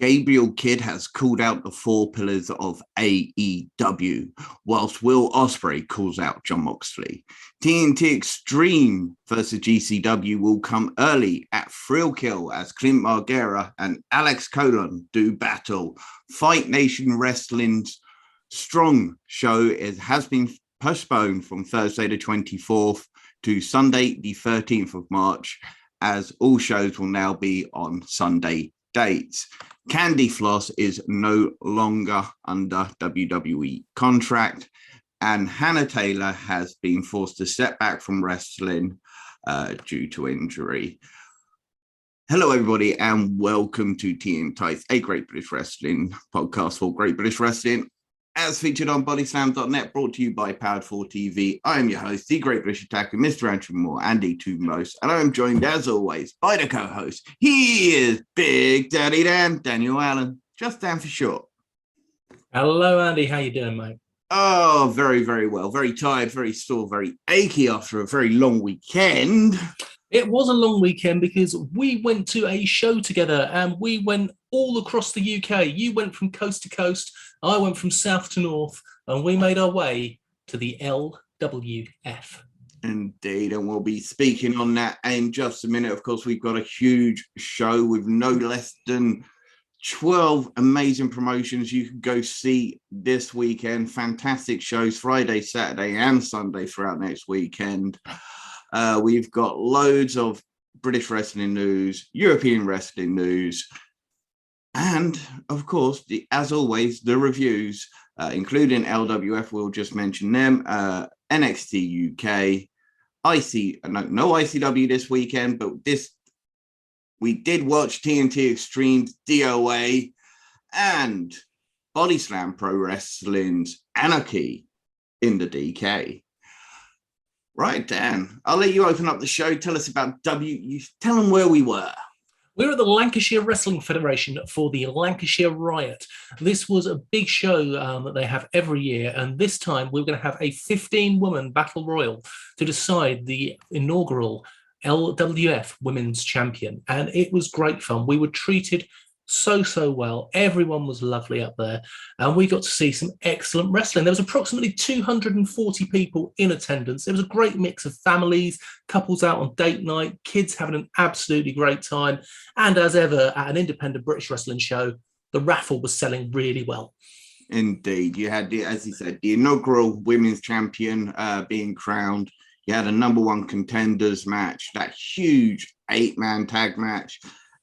Gabriel Kidd has called out the four pillars of AEW, whilst Will Ospreay calls out Jon Moxley. TNT Extreme versus GCW will come early at Thrill Kill as Clint Margera and Alex Colon do battle. Fight Nation Wrestling's Strong show has been postponed from Thursday the 24th to Sunday the 13th of March, as all shows will now be on Sunday dates. Candy Floss is no longer under WWE contract, and Hannah Taylor has been forced to step back from wrestling due to injury. Hello, everybody, and welcome to TNT, a Great British Wrestling podcast for Great British Wrestling, as featured on Bodyslam.net, brought to you by Powered 4 TV. I am your host, the Great British Attacker, Mr. Andrew Moore, Andy to most, and I am joined, as always, by the co-host. He is Big Daddy Dan, Daniel Allen, just Dan for short. Hello, Andy. How you doing, mate? Oh, very, very well. Very tired, very sore, very achy after a very long weekend. It was a long weekend because we went to a show together and we went all across the UK. You went from coast to coast, I went from south to north, and we made our way to the LWF. Indeed, and we'll be speaking on that in just a minute. Of course, we've got a huge show with no less than 12 amazing promotions you can go see this weekend. Fantastic shows Friday, Saturday, and Sunday throughout next weekend. We've got loads of British wrestling news, European wrestling news, and of course, as always, the reviews, including LWF. We'll just mention them. NXT UK, no ICW this weekend, but we did watch TNT Extreme's D.O.A. and Bodyslam Pro Wrestling's Anarchy in the DK. Right, Dan, I'll let you open up the show. Tell us about tell them where we were. We're at the Lancashire Wrestling Federation for the Lancashire Riot. This was a big show that they have every year, and this time we're going to have a 15-woman battle royal to decide the inaugural LWF Women's Champion, and it was great fun. We were treated so well. Everyone was lovely up there, and we got to see some excellent wrestling. There was approximately 240 people in attendance. There was a great mix of families, couples out on date night, kids having an absolutely great time, and as ever at an independent British wrestling show, the raffle was selling really well. Indeed, you had as you said, the inaugural women's champion being crowned. You had a number one contenders match, that huge 8-man tag match,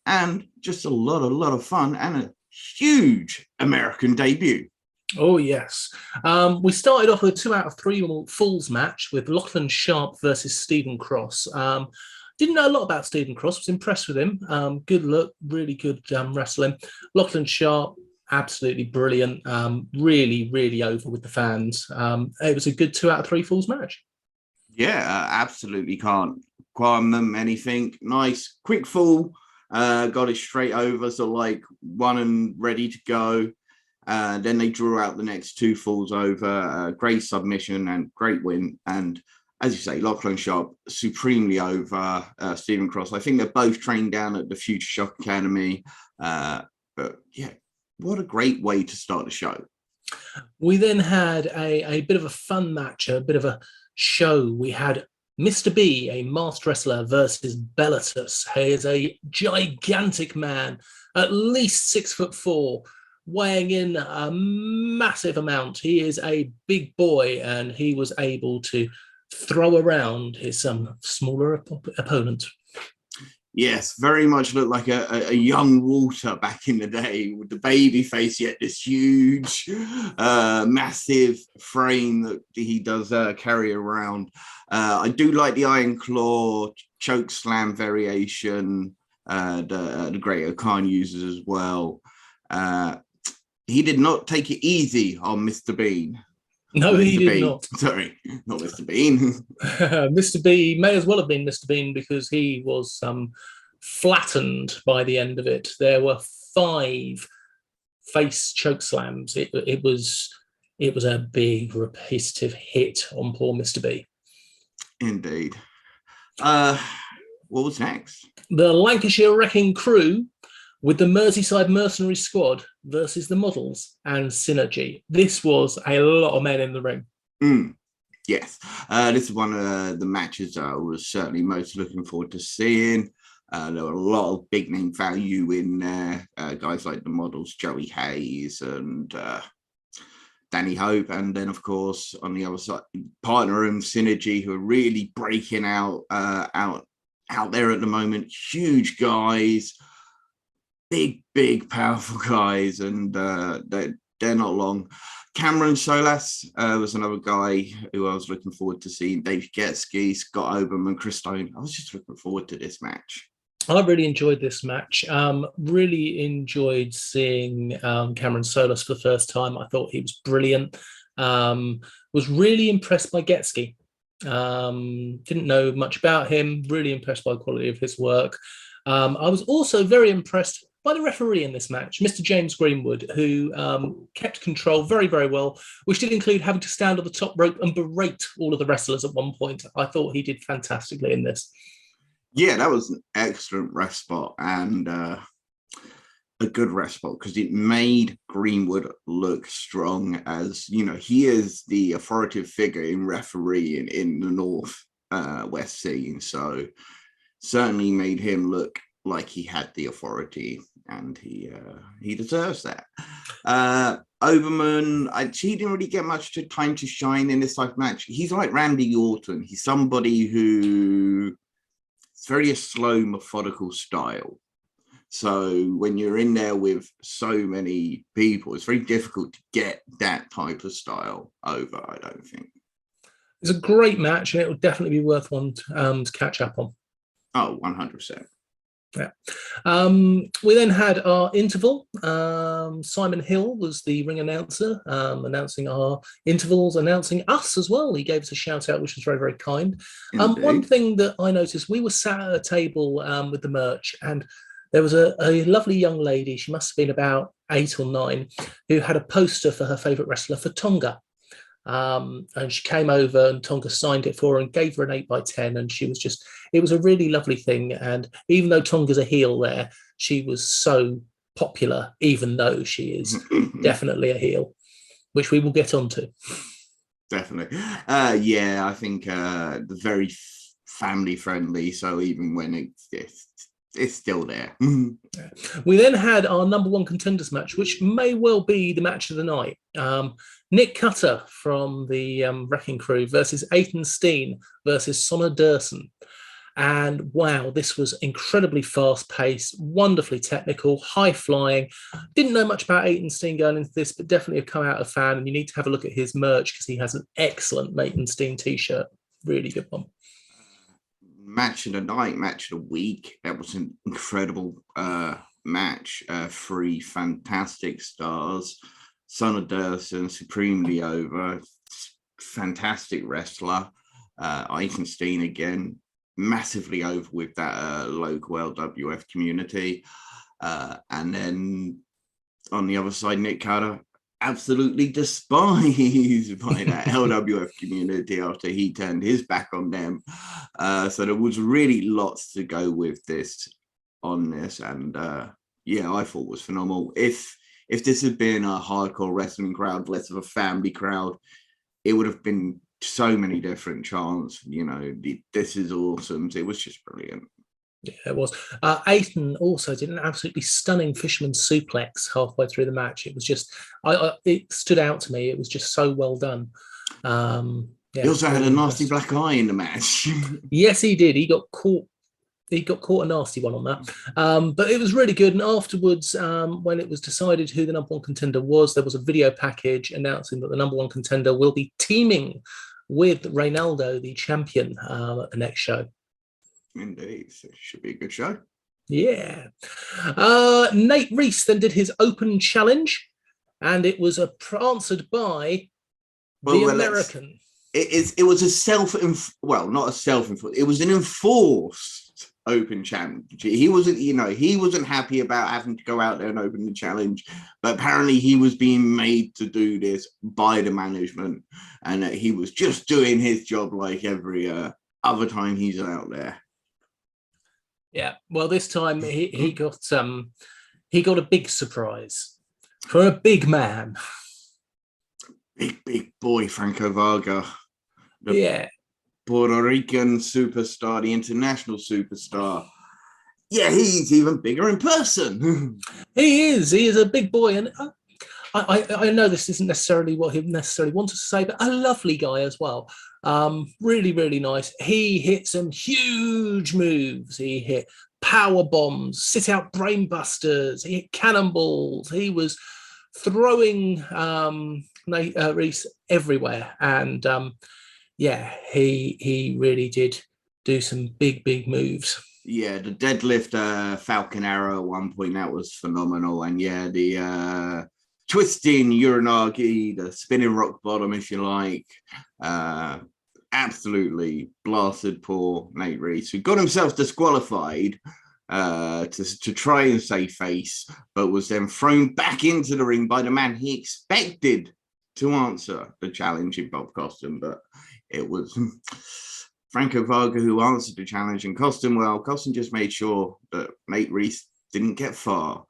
and just a lot of fun and a huge American debut. Oh, yes. We started off with a 2 out of 3 falls match with Lachlan Sharp versus Stephen Cross. Didn't know a lot about Stephen Cross, was impressed with him. Good look, really good wrestling. Lachlan Sharp, absolutely brilliant. Really over with the fans. It was a good 2 out of 3 falls match. Yeah, absolutely can't qualm them anything. Nice, quick fall. Got it straight over, so like one and ready to go. Then they drew out the next 2 falls over. Great submission and great win. And as you say, Lachlan Sharp supremely over Stephen Cross. I think they're both trained down at the Future Shock Academy. But yeah, what a great way to start the show. We then had a bit of a fun match, a bit of a show. We had Mr. B, a masked wrestler, versus Bellators. He is a gigantic man, at least 6'4", weighing in a massive amount. He is a big boy, and he was able to throw around his smaller opponent. Yes, very much looked like a young Walter back in the day with the baby face, yet this huge, massive frame that he does carry around. I do like the Iron Claw choke slam variation the Great Khan uses as well. He did not take it easy on Mr. Bean. No, he did not. Sorry, not Mr. Bean. Mr. B may as well have been Mr. Bean because he was flattened by the end of it. There were 5 face choke slams. It was a big repetitive hit on poor Mr. B. Indeed. What was next? The Lancashire Wrecking Crew with the Merseyside Mercenary Squad versus the Models and Synergy. This was a lot of men in the ring. Yes, this is one of the matches I was certainly most looking forward to seeing. There were a lot of big name value in there. Guys like the Models, Joey Hayes and Danny Hope. And then, of course, on the other side, partner and Synergy, who are really breaking out there at the moment. Huge guys, big, powerful guys. And they're not long. Cameron Solas was another guy who I was looking forward to seeing. Dave Getski, Scott Oberman, Chris Stone. I was just looking forward to this match. I really enjoyed this match. Really enjoyed seeing Cameron Solas for the first time. I thought he was brilliant. Was really impressed by Getski. Didn't know much about him. Really impressed by the quality of his work. I was also very impressed by the referee in this match, Mr. James Greenwood, who kept control very, very well, which did include having to stand on the top rope and berate all of the wrestlers at one point. I thought he did fantastically in this. Yeah, that was an excellent ref spot and a good ref spot because it made Greenwood look strong, as you know, he is the authoritative figure in refereeing in the North West scene. So certainly made him look like he had the authority, and he deserves that. Oberman, he didn't really get much time to shine in this type of match. He's like Randy Orton. He's somebody who it's very a slow, methodical style. So when you're in there with so many people, it's very difficult to get that type of style over, I don't think. It's a great match, and it will definitely be worth one to catch up on. Oh, 100%. Yeah. We then had our interval. Simon Hill was the ring announcer, announcing our intervals, announcing us as well. He gave us a shout out, which was very, very kind. One thing that I noticed, we were sat at a table with the merch, and there was a lovely young lady, she must have been about 8 or 9, who had a poster for her favourite wrestler, for Tonga. And she came over and Tonga signed it for her and gave her an 8x10, and she was just, it was a really lovely thing. And even though Tonga's a heel there, she was so popular, even though she is definitely a heel, which we will get onto. Definitely. Yeah, I think very family friendly, so even when it's still there. We then had our number 1 contenders match, which may well be the match of the night. Nick Cutter from the Wrecking Crew versus Aiton Steen versus Sonna Durson. And wow, this was incredibly fast-paced, wonderfully technical, high-flying. Didn't know much about Aiton Steen going into this, but definitely have come out a fan, and you need to have a look at his merch because he has an excellent Aiton Steen t-shirt. Really good one. Match of the night, match of the week. That was an incredible match. 3 fantastic stars. Sonna Durson, supremely over. Fantastic wrestler. Eisenstein again, massively over with that local LWF community. And then on the other side, Nick Carter, absolutely despised by that LWF community after he turned his back on them. So there was really lots to go with this on this, and yeah, I thought it was phenomenal. If this had been a hardcore wrestling crowd, less of a family crowd, it would have been so many different chants. You know, this is awesome. It was just brilliant. Yeah, it was. Aiton also did an absolutely stunning fisherman suplex halfway through the match. It was just, it stood out to me. It was just so well done. Yeah, he also had a nasty black eye in the match. Yes, he did. He got caught a nasty one on that. But it was really good. And afterwards, when it was decided who the number 1 contender was, there was a video package announcing that the number 1 contender will be teaming with Reynaldo, the champion, at the next show. Indeed. It should be a good show. Yeah. Nate Reese then did his open challenge, and it was answered by the American. It was it was an enforced open challenge. He wasn't happy about having to go out there and open the challenge, but apparently he was being made to do this by the management, and he was just doing his job like every other time he's out there. Yeah, well, this time he got he got a big surprise for a big man. Big boy, Franco Vargas. Yeah. Puerto Rican superstar, the international superstar. Yeah, he's even bigger in person. He is a big boy. And I know this isn't necessarily what he necessarily wanted to say, but a lovely guy as well. Really, really nice. He hit some huge moves. He hit power bombs, sit out brain busters. He hit cannonballs. He was throwing Reese everywhere. And he really did do some big moves. Yeah, the deadlift Falcon Arrow at one point, that was phenomenal. And yeah, the twisting Uranagi, the spinning rock bottom, if you like, absolutely blasted poor Nate Reese, who got himself disqualified to try and save face, but was then thrown back into the ring by the man he expected to answer the challenge in Bob Costin, but it was Franco Vargas who answered the challenge, and Costin just made sure that Nate Reese didn't get far.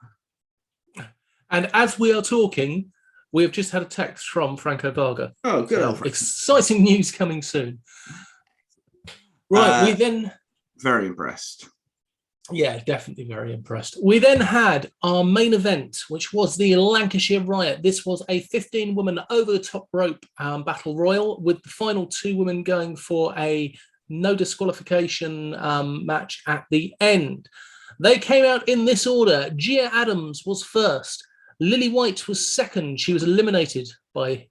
And as we are talking, we have just had a text from Franco Vargas. Oh, good. So exciting news coming soon. Right, we then... Very impressed. Yeah, definitely very impressed. We then had our main event, which was the Lancashire Riot. This was a 15-woman over-the-top rope battle royal, with the final 2 women going for a no disqualification match at the end. They came out in this order. Gia Adams was first. Lily White was second. She was eliminated by...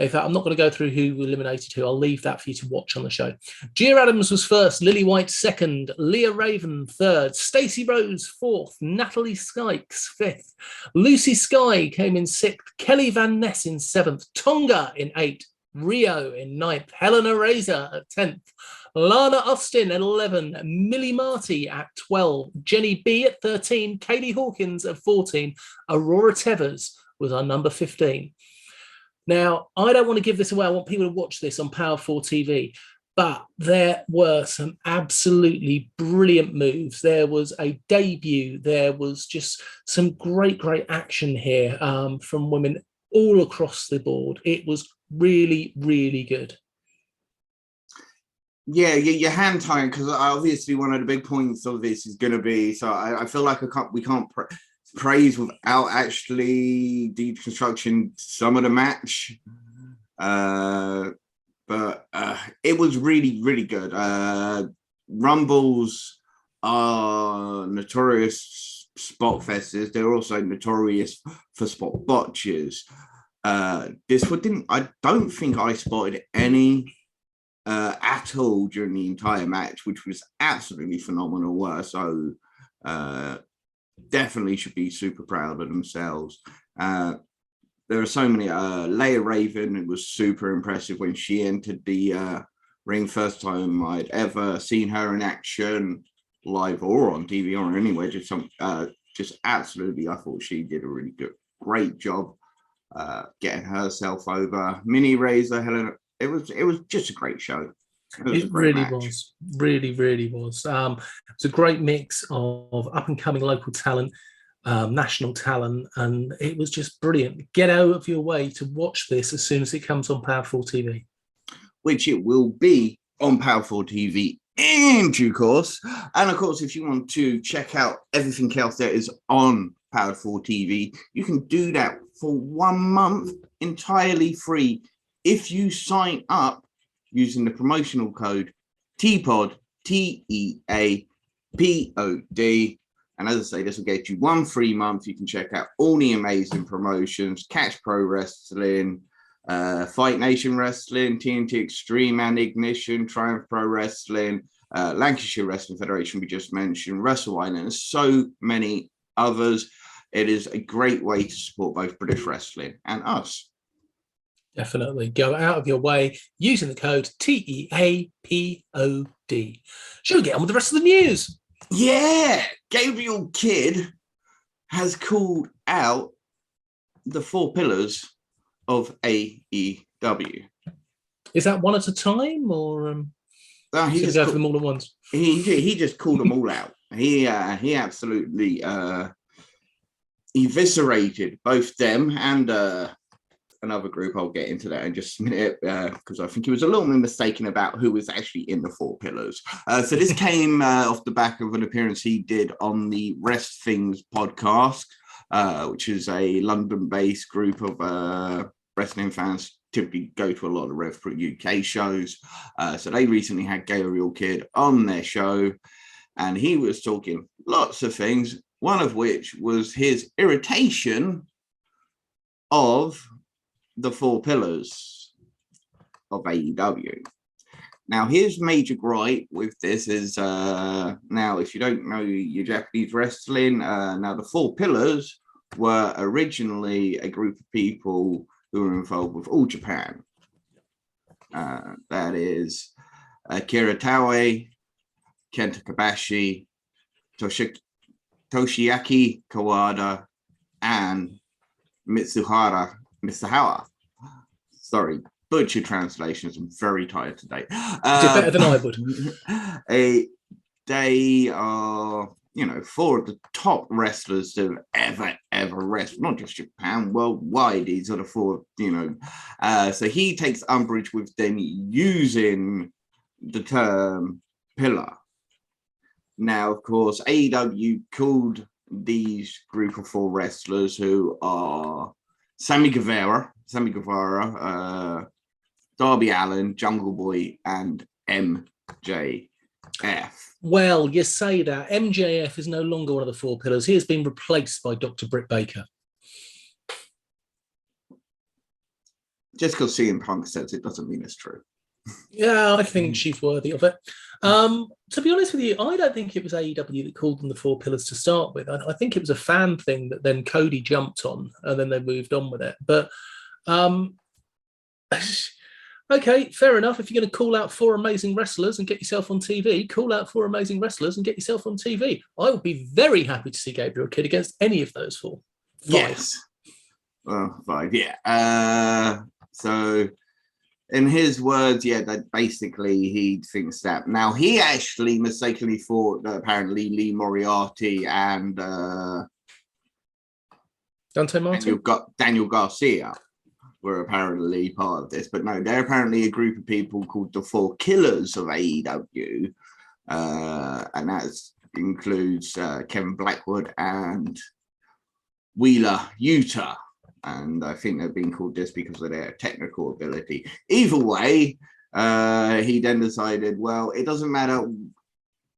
In fact, I'm not going to go through who eliminated who. I'll leave that for you to watch on the show. Gia Adams was first, Lily White second, Leah Raven third, Stacey Rose fourth, Natalie Skykes fifth, Lucy Sky came in sixth, Kelly Van Ness in seventh, Tonga in eighth, Rio in ninth, Helena Razor at 10th, Lana Austin at 11, Millie Marty at 12, Jenny B at 13, Kaylee Hawkins at 14, Aurora Tevers was our number 15. Now, I don't want to give this away. I want people to watch this on Power 4 TV. But there were some absolutely brilliant moves. There was a debut. There was just some great action here from women all across the board. It was really, really good. Yeah, your hand tying, because obviously one of the big points of this is going to be, so I feel like we can't praise without actually deconstructing some of the match, but it was really, really good. Rumbles are notorious spot festers. They're also notorious for spot botches. This one didn't. I don't think I spotted any at all during the entire match, which was absolutely phenomenal. So definitely should be super proud of themselves. There are so many. Leia Raven, it was super impressive when she entered the ring. First time I'd ever seen her in action, live or on TV or anywhere. Just absolutely, I thought she did a really great job getting herself over. Mini Razor, Helena. It was just a great show. It really was. Really, really was. It's a great mix of up-and-coming local talent, national talent, and it was just brilliant. Get out of your way to watch this as soon as it comes on Power 4 TV. Which it will be on Power 4 TV in due course. And of course, if you want to check out everything else that is on Power 4 TV, you can do that for 1 month entirely free if you sign up using the promotional code TPOD, TEAPOD. And as I say, this will get you 1 free month. You can check out all the amazing promotions: Catch Pro Wrestling, Fight Nation Wrestling, TNT Extreme and Ignition, Triumph Pro Wrestling, Lancashire Wrestling Federation we just mentioned, Wrestle Island, and so many others. It is a great way to support both British wrestling and us. Definitely. Go out of your way using the code TEAPOD. Shall we get on with the rest of the news? Yeah. Gabriel Kidd has called out the 4 pillars of AEW. Is that one at a time, or he just go for them all at once? He just called them all out. He absolutely eviscerated both them and another group. I'll get into that in just a minute because I think he was a little bit mistaken about who was actually in the Four Pillars. So this came off the back of an appearance he did on the Rest Things podcast, which is a London-based group of wrestling fans. Typically go to a lot of Rev Pro UK shows. So they recently had Gabriel Kidd on their show, and he was talking lots of things, one of which was his irritation of the Four Pillars of AEW. Now, his major gripe with this is, now, if you don't know your Japanese wrestling, now the Four Pillars were originally a group of people who were involved with All Japan. That is Akira Taue, Kenta Kobashi, Toshiaki Kawada, and Mitsuhara. Sorry, butcher translations. I'm very tired today. You did better than I would. They are, four of the top wrestlers to ever wrestle, not just Japan, worldwide. These are the four, so he takes umbrage with them using the term pillar. Now, of course, AEW called these group of four wrestlers, who are Sammy Guevara, Darby Allen, Jungle Boy, and MJF. Well, you say that. MJF is no longer one of the Four Pillars. He has been replaced by Dr. Britt Baker. Just because CM Punk says it doesn't mean it's true. Yeah, I think she's worthy of it. To be honest with you, I don't think it was AEW that called them the Four Pillars to start with. I think it was a fan thing that then Cody jumped on and then they moved on with it. But okay, fair enough. If you're going to call out four amazing wrestlers and get yourself on TV, call out four amazing wrestlers and get yourself on TV. I would be very happy to see Gabriel Kidd against any of those four. Yes. Well, five, yeah. So in his words, that basically he thinks that. Now, he actually mistakenly thought that apparently Lee Moriarty and Dante Martin? Daniel Garcia were apparently part of this, but no, they're apparently a group of people called the Four Killers of AEW, and that includes Kevin Blackwood and Wheeler Yuta. And I think they've been called this because of their technical ability. Either way, he then decided, well, it doesn't matter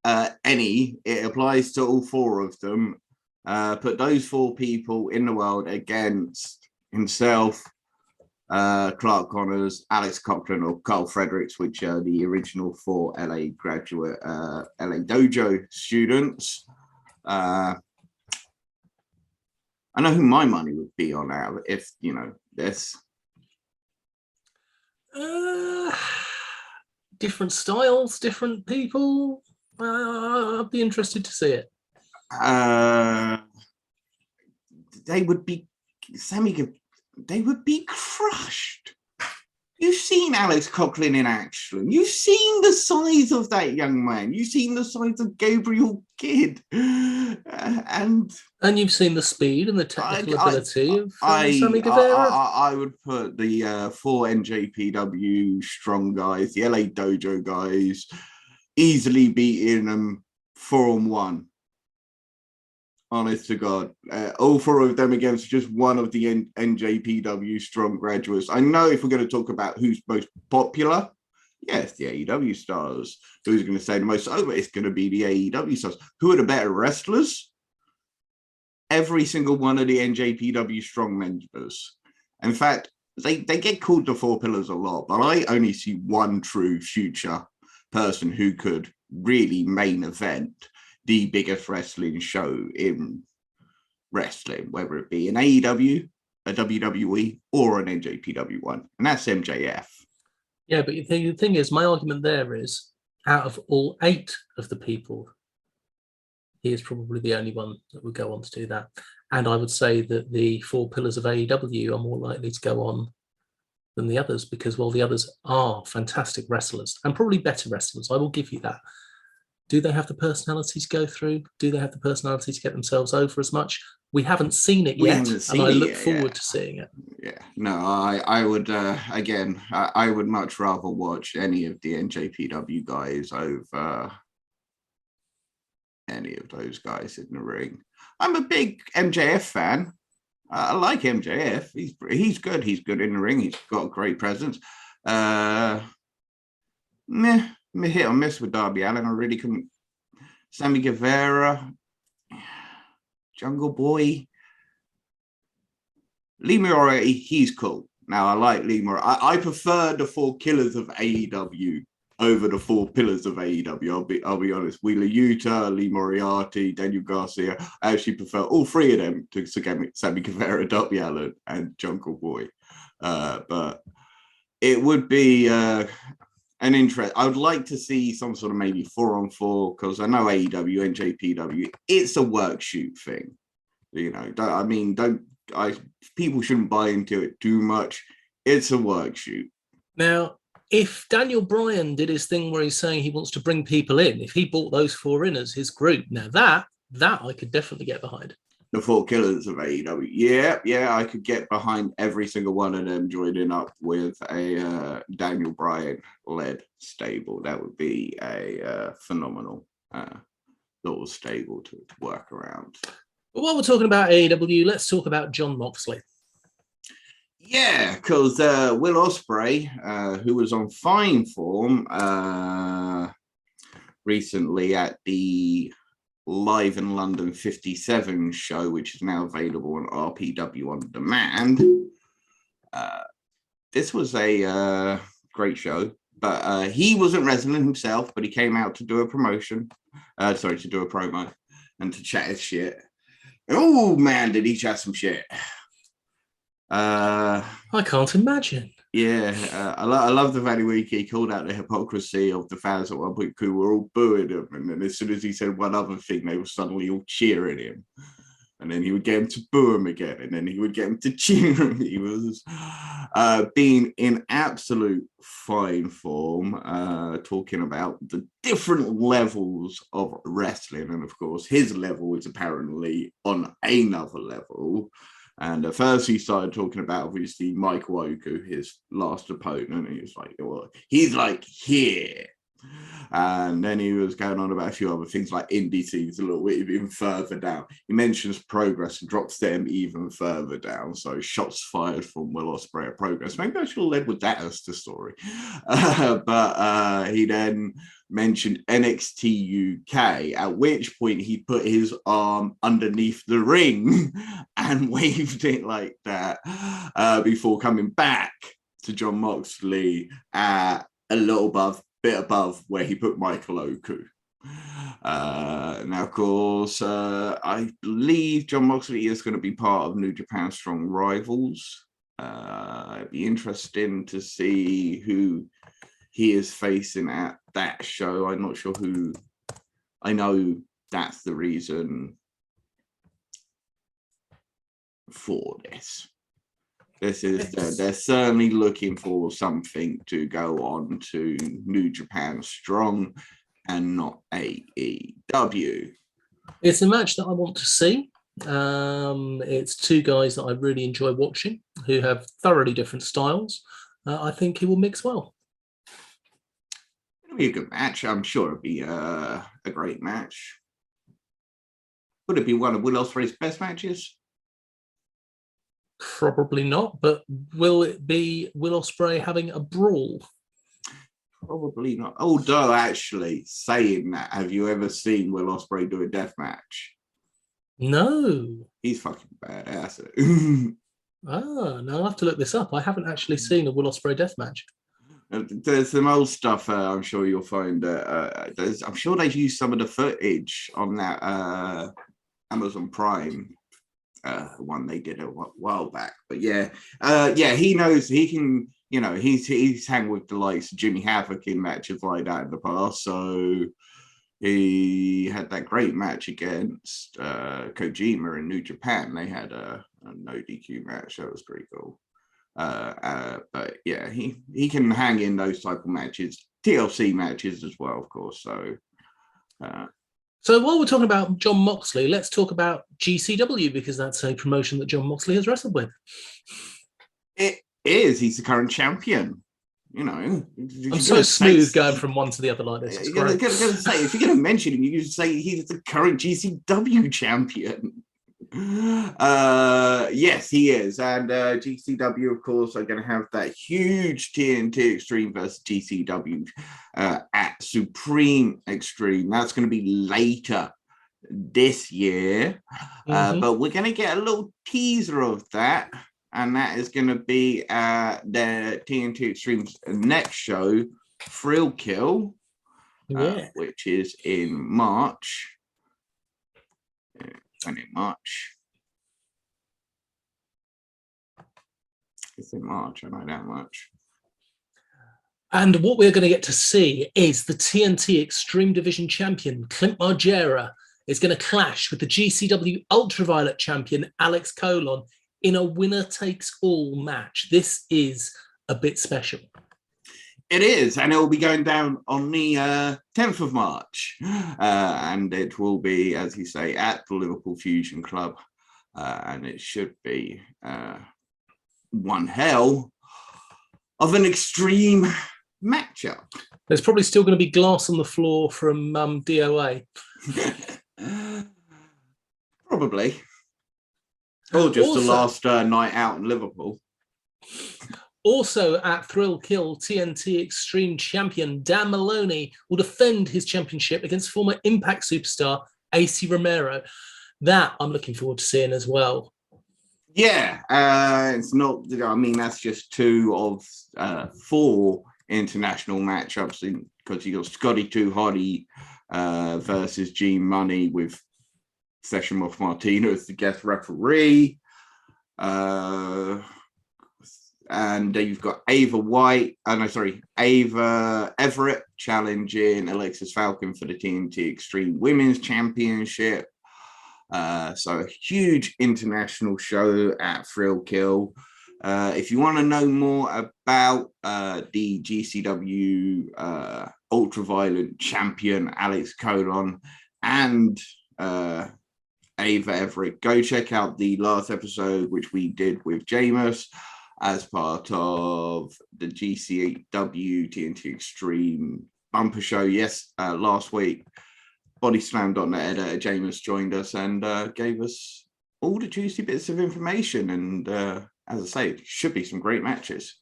it applies to all four of them. Put those four people in the world against himself, Clark Connors, Alex Coughlin, or Carl Fredericks, which are the original four LA graduate, LA Dojo students. I know who my money would be on now if, this. Different styles, different people. I'd be interested to see it. They would be crushed. You've seen Alex Coughlin in action. You've seen the size of that young man. You've seen the size of Gabriel Kidd. And you've seen the speed and the technical ability of Sammy Guevara. I would put the four NJPW strong guys, the LA Dojo guys, easily beating them 4-on-1. Honest to God, all four of them against just one of the NJPW strong graduates. I know if we're going to talk about who's most popular, yes, the AEW stars. Who's going to say the most over? It's going to be the AEW stars. Who are the better wrestlers? Every single one of the NJPW strong members. In fact, they get called the Four Pillars a lot, but I only see one true future person who could really main event the biggest wrestling show in wrestling, whether it be an AEW, a WWE, or an NJPW one, and that's MJF. Yeah, but the thing is, my argument there is, out of all 8 of the people, he is probably the only one that would go on to do that. And I would say that the Four Pillars of AEW are more likely to go on than the others, because while the others are fantastic wrestlers, and probably better wrestlers, I will give you that. Do they have the personality to go through? Do they have the personality to get themselves over as much? we haven't seen it yet, and I look forward to seeing it. Yeah, no, I would again, I would much rather watch any of the NJPW guys over any of those guys in the ring. I'm a big MJF fan. I like MJF. He's good. He's good in the ring. He's got a great presence. Me hit or miss with Darby Allen. I really couldn't. Sammy Guevara, Jungle Boy, Lee Moriarty. He's cool. Now I like Lee Moriarty. I prefer the four killers of AEW over the four pillars of AEW. I'll be honest. Wheeler Yuta, Lee Moriarty, Daniel Garcia. I actually prefer all three of them to Sammy Guevara, Darby Allen, and Jungle Boy. But it would be an interest. I would like to see some sort of maybe 4-on-4, because I know AEW, NJPW, it's a work shoot thing. You know, people shouldn't buy into it too much. It's a work shoot. Now, if Daniel Bryan did his thing where he's saying he wants to bring people in, if he brought those four in as his group, now that I could definitely get behind. The four killers of AEW. Yeah, I could get behind every single one of them joining up with a Daniel Bryan-led stable. That would be a phenomenal little stable to work around. But while we're talking about AEW, let's talk about Jon Moxley. Yeah, because Will Ospreay, who was on fine form recently at the Live in London 57 show, which is now available on RPW on demand. This was a great show, but he wasn't wrestling himself, but he came out to do a promo and to chat his shit. Oh man, did he chat some shit. I can't imagine. Yeah, I love the fact where he called out the hypocrisy of the fans at one point who were all booing him, and then as soon as he said one other thing, they were suddenly all cheering him. And then he would get him to boo him again, and then he would get him to cheer him. He was being in absolute fine form, talking about the different levels of wrestling. And of course, his level is apparently on another level. And at first he started talking about, obviously, Michael Oku, his last opponent. And he was like, well, he's like here. And then he was going on about a few other things like indie scenes a little bit even further down. He mentions Progress and drops them even further down. So shots fired from Will Ospreay at Progress. Maybe I should have led with that as the story. But he then mentioned NXT UK, at which point he put his arm underneath the ring and waved it like that before coming back to Jon Moxley at a little bit above where he put Michael Oku. Now, of course, I believe Jon Moxley is going to be part of New Japan Strong Rivals. It'd be interesting to see who he is facing at that show. I'm not sure who. I know that's the reason for this. They're certainly looking for something to go on to New Japan Strong and not AEW. It's a match that I want to see. It's two guys that I really enjoy watching who have thoroughly different styles. I think it will mix well. It'll be a good match. I'm sure it'll be a great match. Would it be one of Will Ospreay's best matches? Probably not, but will it be Will Ospreay having a brawl? Probably not. Although, actually, saying that, have you ever seen Will Ospreay do a death match? No. He's fucking badass. No, I'll have to look this up. I haven't actually seen a Will Ospreay death match. There's some old stuff I'm sure you'll find. I'm sure they've used some of the footage on that Amazon Prime one they did a while back. But yeah, he knows he can. You know, he's hang with the likes of Jimmy Havoc in matches like that in the past. So he had that great match against Kojima in New Japan. They had a no DQ match. That was pretty cool. But yeah, he can hang in those type of matches, TLC matches as well, of course. So So while we're talking about Jon Moxley, let's talk about GCW, because that's a promotion that Jon Moxley has wrestled with. It is. He's the current champion. You know, I'm so smooth going from one to the other like this. It's great. Say, if you're going to mention him, you say he's the current GCW champion. Yes, he is. And GCW, of course, are going to have that huge TNT Extreme versus GCW at Supreme Extreme. That's going to be later this year. But we're going to get a little teaser of that. And that is going to be the TNT Extreme's next show, Thrill Kill, which is in March. When in March? It's in March, I know that much. And what we're going to get to see is the TNT Extreme Division champion, Clint Margera, is going to clash with the GCW Ultraviolet champion, Alex Colon, in a winner-takes-all match. This is a bit special. It is, and it will be going down on the 10th of March. And it will be, as you say, at the Liverpool Fusion Club. And it should be one hell of an extreme matchup. There's probably still going to be glass on the floor from D.O.A. Probably. Or just also, the last night out in Liverpool. Also at Thrill Kill, TNT Extreme champion Dan Maloney will defend his championship against former Impact superstar AC Romero. That I'm looking forward to seeing as well. Yeah, it's not, I mean, that's just 2 of 4 international matchups, because you got Scotty 2 Hottie versus G Money with Session of Martino as the guest referee. And you've got Ava Everett challenging Alexis Falcon for the TNT Extreme Women's Championship. So a huge international show at Thrill Kill. If you want to know more about the GCW Ultraviolet champion Alex Colon and Ava Everett, go check out the last episode which we did with Jameis as part of the GCW TNT Extreme bumper show. Yes, last week, Bodyslam.net editor Jameis joined us and gave us all the juicy bits of information. And as I say, it should be some great matches.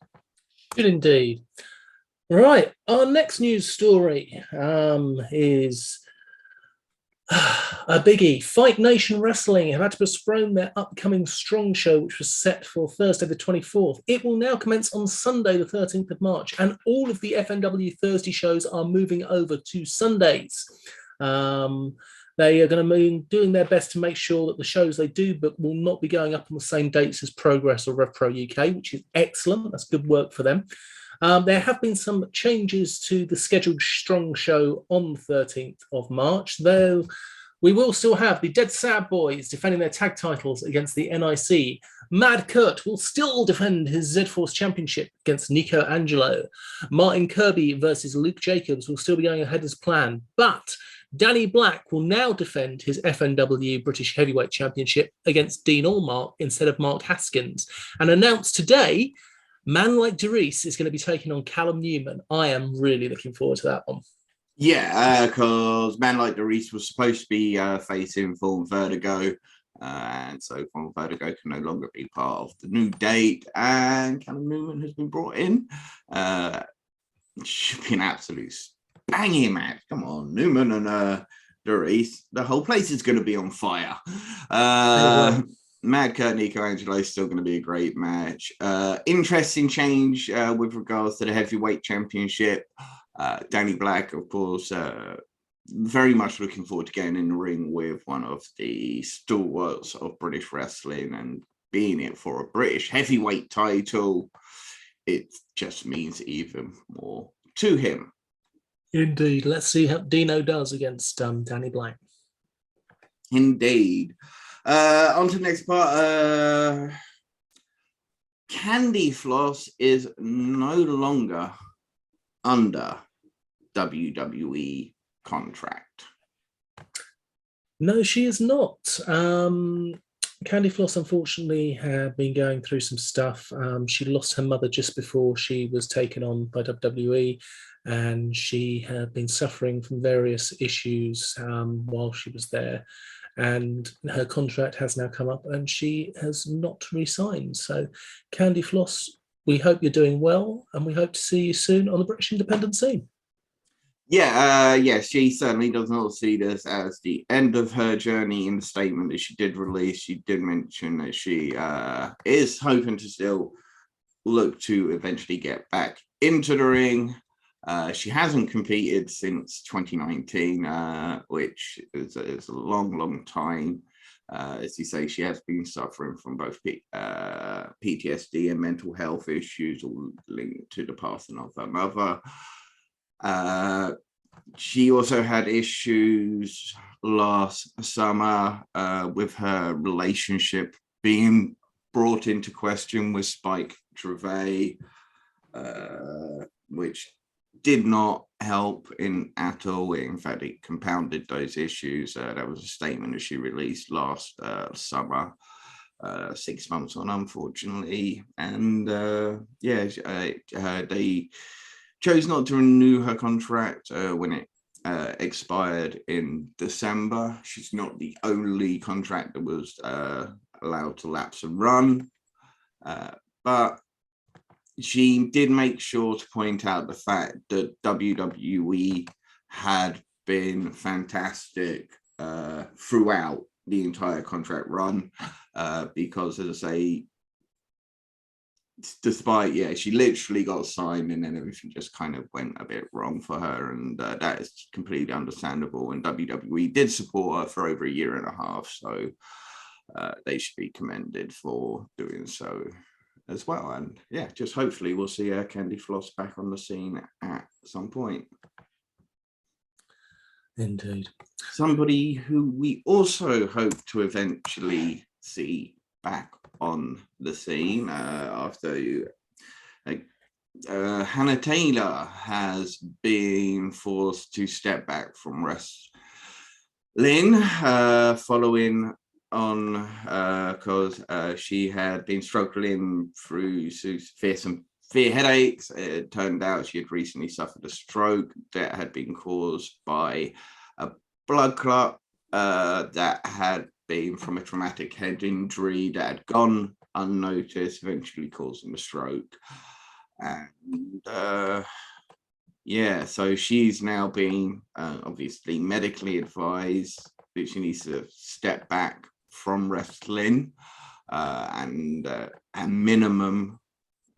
Good indeed. Right, our next news story is a biggie. Fight Nation Wrestling have had to postpone their upcoming Strong show, which was set for Thursday the 24th. It will now commence on Sunday the 13th of March, and all of the FNW Thursday shows are moving over to Sundays. They are going to be doing their best to make sure that the shows they do book will not be going up on the same dates as Progress or Rev Pro UK, which is excellent. That's good work for them. There have been some changes to the scheduled Strong show on the 13th of March, though we will still have the Dead Sad Boys defending their tag titles against the NIC. Mad Kurt will still defend his Z-Force Championship against Nico Angelo. Martin Kirby versus Luke Jacobs will still be going ahead as planned, but Danny Black will now defend his FNW British Heavyweight Championship against Dean Allmark instead of Mark Haskins. And announced today, Man Like Reese is going to be taking on Callum Newman. I am really looking forward to that one. Yeah, because Man Like Reese was supposed to be facing Form Vertigo. And so Form Vertigo can no longer be part of the new date. And Callum Newman has been brought in. It should be an absolute banging match. Come on, Newman and Reese. The whole place is going to be on fire. Mad Kurt, Nico Angelo is still going to be a great match. Interesting change with regards to the heavyweight championship. Danny Black, of course, very much looking forward to getting in the ring with one of the stalwarts of British wrestling and being it for a British heavyweight title. It just means even more to him. Indeed. Let's see how Dino does against Danny Black. Indeed. On to the next part. Candy Floss is no longer under WWE contract. No, she is not. Candy Floss, unfortunately, had been going through some stuff. She lost her mother just before she was taken on by WWE, and she had been suffering from various issues while she was there. And her contract has now come up, and she has not re-signed. So, Candy Floss, we hope you're doing well, and we hope to see you soon on the British independent scene. Yeah, she certainly does not see this as the end of her journey. In the statement that she did release, she did mention that she is hoping to still look to eventually get back into the ring. She hasn't competed since 2019, which is a long time. As you say, she has been suffering from both PTSD and mental health issues, all linked to the passing of her mother. She also had issues last summer with her relationship being brought into question with Spike Trevay, which did not help at all. In fact, it compounded those issues. That was a statement that she released last summer, 6 months on, unfortunately. And they chose not to renew her contract when it expired in December. She's not the only contract that was allowed to lapse and run, but she did make sure to point out the fact that WWE had been fantastic throughout the entire contract run, because, as I say, despite, she literally got signed and then everything just kind of went a bit wrong for her, and that is completely understandable. And WWE did support her for over a year and a half, so they should be commended for doing so as well. And just hopefully we'll see Candy Floss back on the scene at some point. Indeed. Somebody who we also hope to eventually see back on the scene after Hannah Taylor has been forced to step back from wrestling following on because she had been struggling through severe headaches. It turned out she had recently suffered a stroke that had been caused by a blood clot that had been from a traumatic head injury that had gone unnoticed, eventually causing a stroke. And so she's now being obviously medically advised that she needs to step back from wrestling and a minimum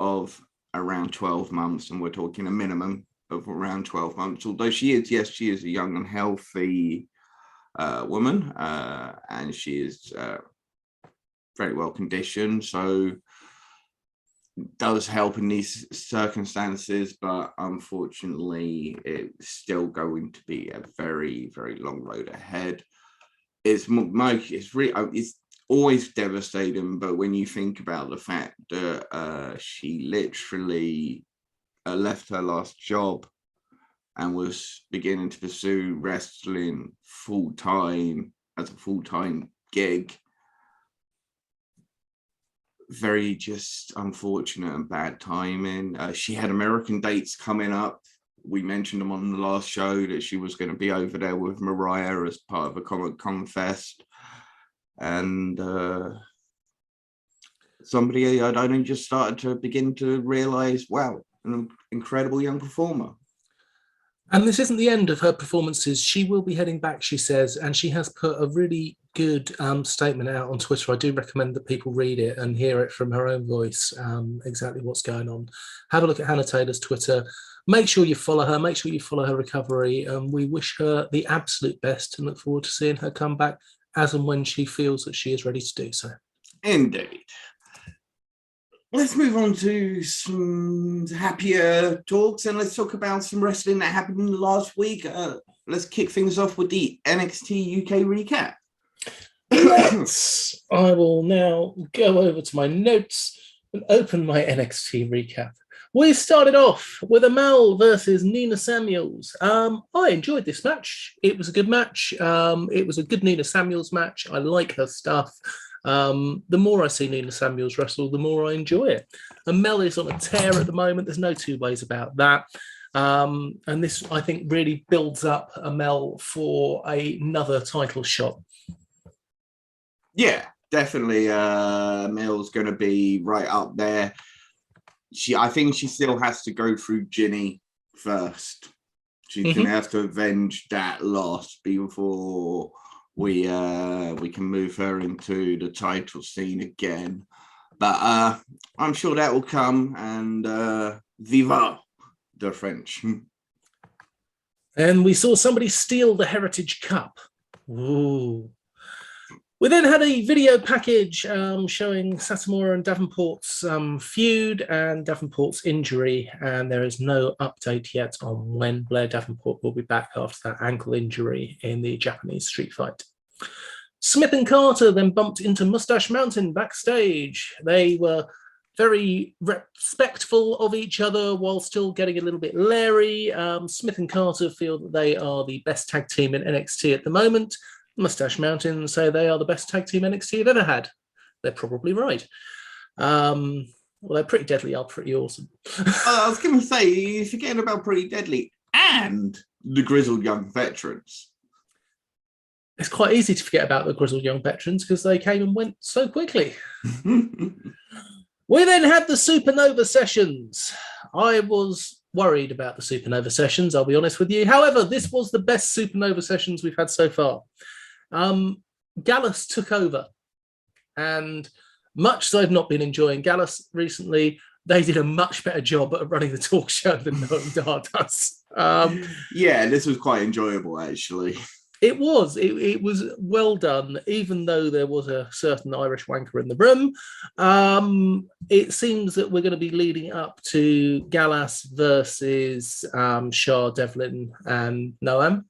of around 12 months. And we're talking a minimum of around 12 months, although she is a young and healthy woman, and she is very well conditioned, so does help in these circumstances, but unfortunately it's still going to be a very, very long road ahead. It's always devastating, but when you think about the fact that she literally left her last job and was beginning to pursue wrestling full-time as a full-time gig, very just unfortunate and bad timing. She had American dates coming up. We mentioned them on the last show that she was going to be over there with Mariah as part of a Comic-Con Fest. And somebody I'd only just started to begin to realize, wow, an incredible young performer. And this isn't the end of her performances. She will be heading back, she says, and she has put a really good statement out on Twitter. I do recommend that people read it and hear it from her own voice, exactly what's going on. Have a look at Hannah Taylor's Twitter. Make sure you follow her. Make sure you follow her recovery. We wish her the absolute best and look forward to seeing her come back as and when she feels that she is ready to do so. Indeed. Let's move on to some happier talks, and let's talk about some wrestling that happened last week. Let's kick things off with the NXT UK recap. I will now go over to my notes and open my NXT recap. We started off with Amel versus Nina Samuels. I enjoyed this match. It was a good match. It was a good Nina Samuels match. I like her stuff. The more I see Nina Samuels wrestle, the more I enjoy it. Amel is on a tear at the moment. There's no two ways about that. And this, I think, really builds up Amel for another title shot. Yeah, definitely. Mel's going to be right up there. I think she still has to go through Ginny first. She's going to have to avenge that loss before we can move her into the title scene again. But I'm sure that will come, and viva the French. And we saw somebody steal the Heritage Cup. Ooh. We then had a video package showing Satomura and Davenport's feud and Davenport's injury, and there is no update yet on when Blair Davenport will be back after that ankle injury in the Japanese street fight. Smith and Carter then bumped into Mustache Mountain backstage. They were very respectful of each other while still getting a little bit leery. Smith and Carter feel that they are the best tag team in NXT at the moment. Mustache Mountain say they are the best tag team NXT have ever had. They're probably right. Well, they're Pretty Deadly are pretty awesome. I was going to say, you're forgetting about Pretty Deadly and the Grizzled Young Veterans. It's quite easy to forget about the Grizzled Young Veterans because they came and went so quickly. We then had the Supernova Sessions. I was worried about the Supernova Sessions, I'll be honest with you. However, this was the best Supernova Sessions we've had so far. Gallus took over, and much as I've not been enjoying Gallus recently, they did a much better job at running the talk show than Noam Dar does. Yeah, this was quite enjoyable, actually. It was well done, even though there was a certain Irish wanker in the room. It seems that we're going to be leading up to Gallus versus Shah, Devlin, and Noam.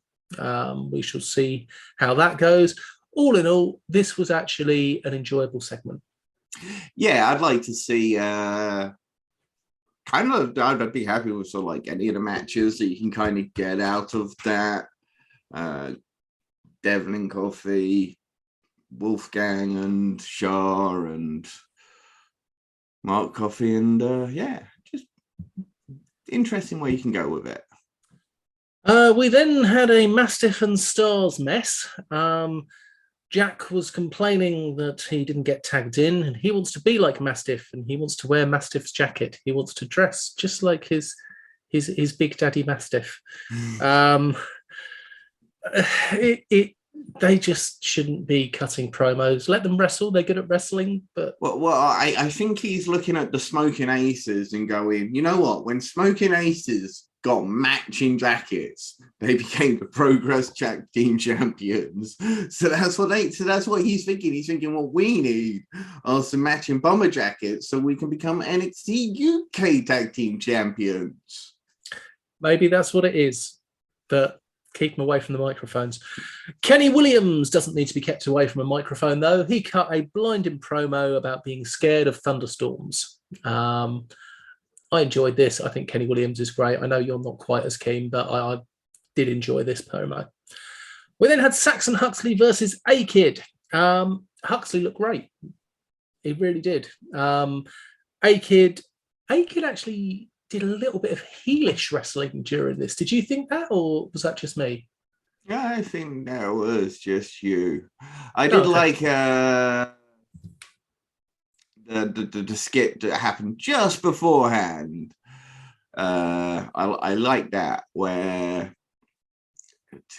We shall see how that goes. All in all, this was actually an enjoyable segment. Yeah, I'd like to see I'd be happy with sort of like any of the matches that you can kind of get out of that. Devlin Coffee, Wolfgang and Shah and Mark Coffee, and just interesting where you can go with it. We then had a Mastiff and Stars mess. Jack was complaining that he didn't get tagged in, and he wants to be like Mastiff, and he wants to wear Mastiff's jacket. He wants to dress just like his big daddy Mastiff. They just shouldn't be cutting promos. Let them wrestle. They're good at wrestling. But I think he's looking at the Smoking Aces and going, you know what? When Smoking Aces got matching jackets, they became the Progress Tag Team champions. So that's what he's thinking. He's thinking, what we need are some matching bomber jackets so we can become NXT UK Tag Team champions. Maybe that's what it is. But keep him away from the microphones. Kenny Williams doesn't need to be kept away from a microphone, though. He cut a blinding promo about being scared of thunderstorms. I enjoyed this. I think Kenny Williams is great. I know you're not quite as keen, but I did enjoy this promo. We then had Saxon Huxley versus A-Kid. Huxley looked great. He really did. A-Kid actually did a little bit of heelish wrestling during this. Did you think that, or was that just me? I think that was just you. I did like the skit that happened just beforehand. I like that, where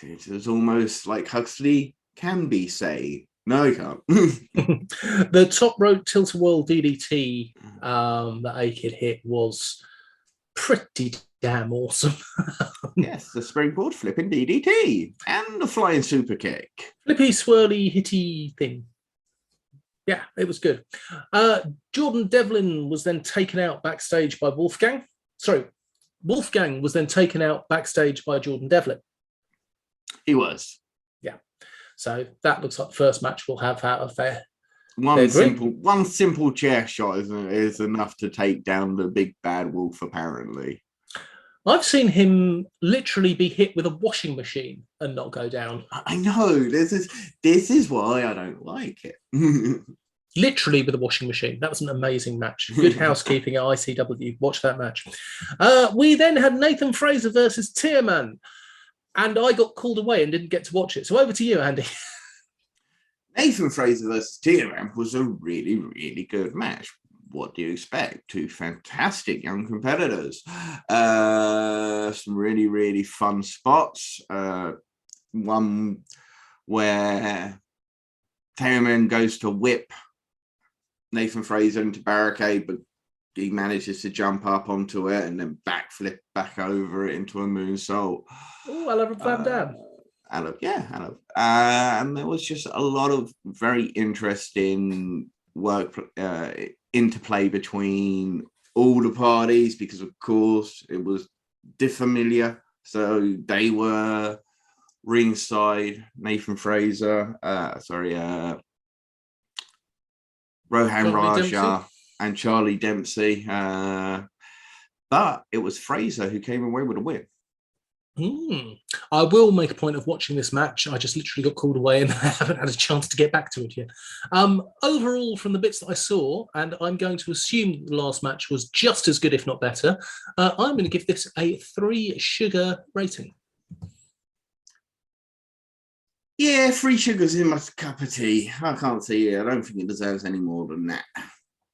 it was almost like Huxley can be say. No, he can't. The top rope tilt-a-whirl DDT that A-Kid hit was pretty damn awesome. Yes, the springboard flipping DDT and the flying super kick. Flippy, swirly, hitty thing. Yeah, it was good. Jordan Devlin was then taken out backstage by Wolfgang. Sorry, Wolfgang was then taken out backstage by Jordan Devlin. He was. Yeah. So that looks like the first match we'll have out of there. One simple chair shot is enough to take down the big bad wolf, apparently. I've seen him literally be hit with a washing machine and not go down. I know. This is why I don't like it. Literally with a washing machine. That was an amazing match. Good housekeeping at ICW. Watch that match. We then had Nathan Fraser versus Tierman, and I got called away and didn't get to watch it. So over to you, Andy. Nathan Fraser versus Tierman was a really, really good match. What do you expect? Two fantastic young competitors. Some really, really fun spots. One where Tierman goes to whip Nathan Fraser into barricade, but he manages to jump up onto it and then backflip back over it into a moonsault. Oh, I love Van Dam. I love. And there was just a lot of very interesting work, interplay between all the parties, because of course it was Diffamilia. So they were ringside. Nathan Fraser, Rohan Raja and Charlie Dempsey. But it was Fraser who came away with a win. I will make a point of watching this match. I just literally got called away and I haven't had a chance to get back to it yet. Overall, from the bits that I saw, and I'm going to assume the last match was just as good, if not better, I'm going to give this a 3 sugar rating. Yeah, 3 sugars in my cup of tea. I can't see it. I don't think it deserves any more than that.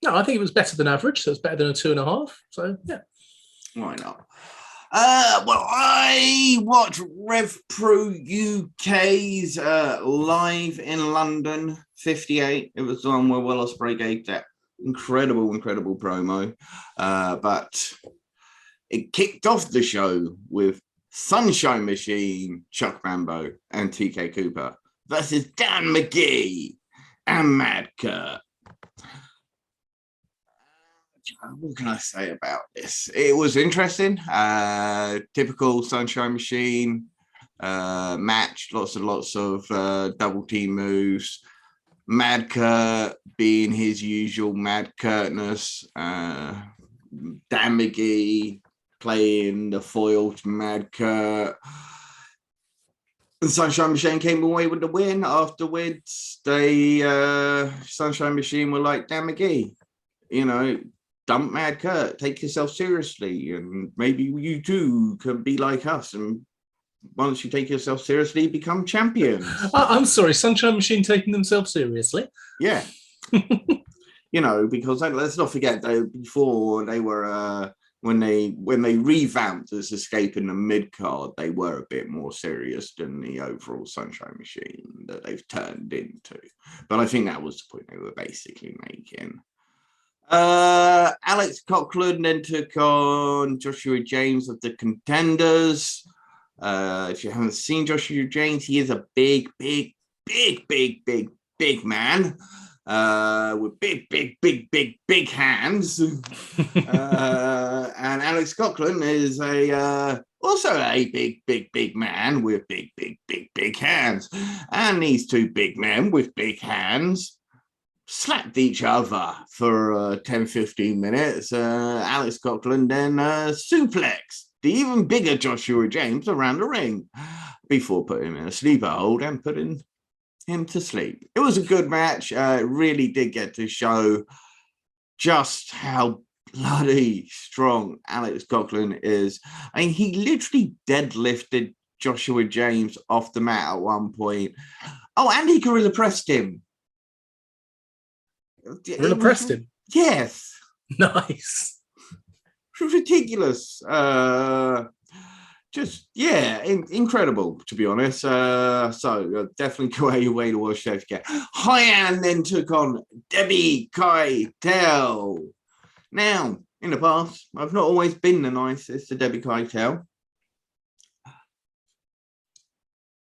No, I think it was better than average, so it's better than a 2.5. So, yeah. Why not? Well, I watched Rev Pro UK's live in London 58. It was the one where Will Ospreay gave that incredible promo. But it kicked off the show with Sunshine Machine, Chuck Rambo, and TK Cooper versus Dan McGee and Mad Kurt. What can I say about this? It was interesting. Typical Sunshine Machine match. Lots of double team moves. Mad Kurt being his usual Mad Kurtness. Dan McGee playing the foil to Mad Kurt. The Sunshine Machine came away with the win. Afterwards, Sunshine Machine were like, Dan McGee, dump Mad Kurt, take yourself seriously, and maybe you too can be like us, and once you take yourself seriously, become champions. I'm sorry, Sunshine Machine taking themselves seriously? Yeah. Because let's not forget, before they were, when they revamped as Escape in the mid-card, they were a bit more serious than the overall Sunshine Machine that they've turned into. But I think that was the point they were basically making. Alex Coughlin then took on Joshua James of the Contenders. If you haven't seen Joshua James, he is a big man with big hands. And Alex Coughlin is also a big man with big hands. And these two big men with big hands slapped each other for 10-15 minutes. Alex Coughlin then suplexed the even bigger Joshua James around the ring before putting him in a sleeper hold and putting him to sleep. It was a good match. It really did get to show just how bloody strong Alex Coughlin is. I mean, he literally deadlifted Joshua James off the mat at one point. Oh, and he gorilla pressed him. Gorilla pressed him? Yes. Nice. It was ridiculous. Incredible, to be honest. So definitely go out your way to watch that if you can. Hyan then took on Debbie Keitel. Now, in the past, I've not always been the nicest to Debbie Keitel.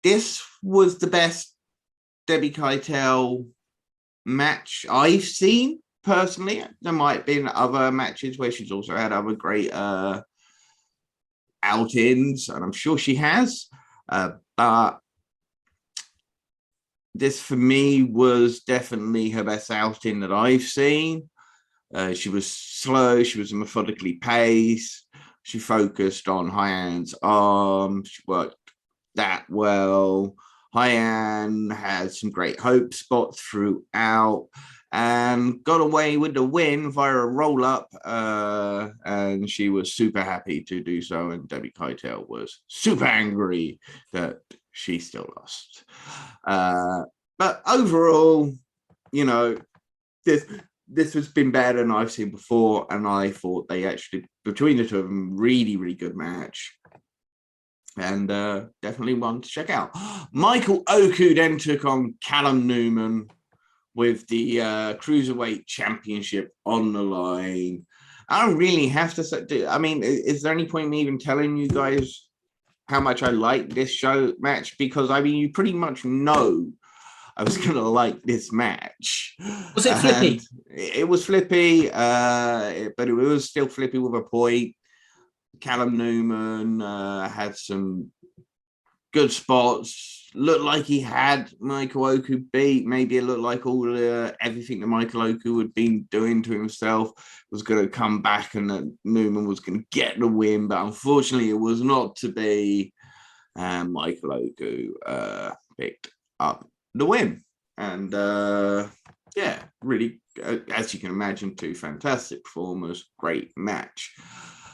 This was the best Debbie Keitel match I've seen personally. There might have been other matches where she's also had other great outings, and I'm sure she has, but this for me was definitely her best outing that I've seen. She was slow. She was methodically paced. She focused on Hyan's arm. She worked that well. Hyan had some great hope spots throughout and got away with the win via a roll-up. And she was super happy to do so. And Debbie Keitel was super angry that she still lost. But overall, you know, this has been better than I've seen before, and I thought they actually, between the two of them, really, really good match. And definitely one to check out. Michael Oku then took on Callum Newman with the Cruiserweight Championship on the line. I don't really have to say, I mean, is there any point in me even telling you guys how much I like this show match? Because, I mean, you pretty much know I was going to like this match. Was it flippy? It was flippy, but it was still flippy with a point. Callum Newman had some good spots. Looked like he had Michael Oku beat. Maybe it looked like all everything that Michael Oku had been doing to himself was going to come back and that Newman was going to get the win. But unfortunately, it was not to be. And Michael Oku picked up the win. And yeah, really, as you can imagine, two fantastic performers, great match.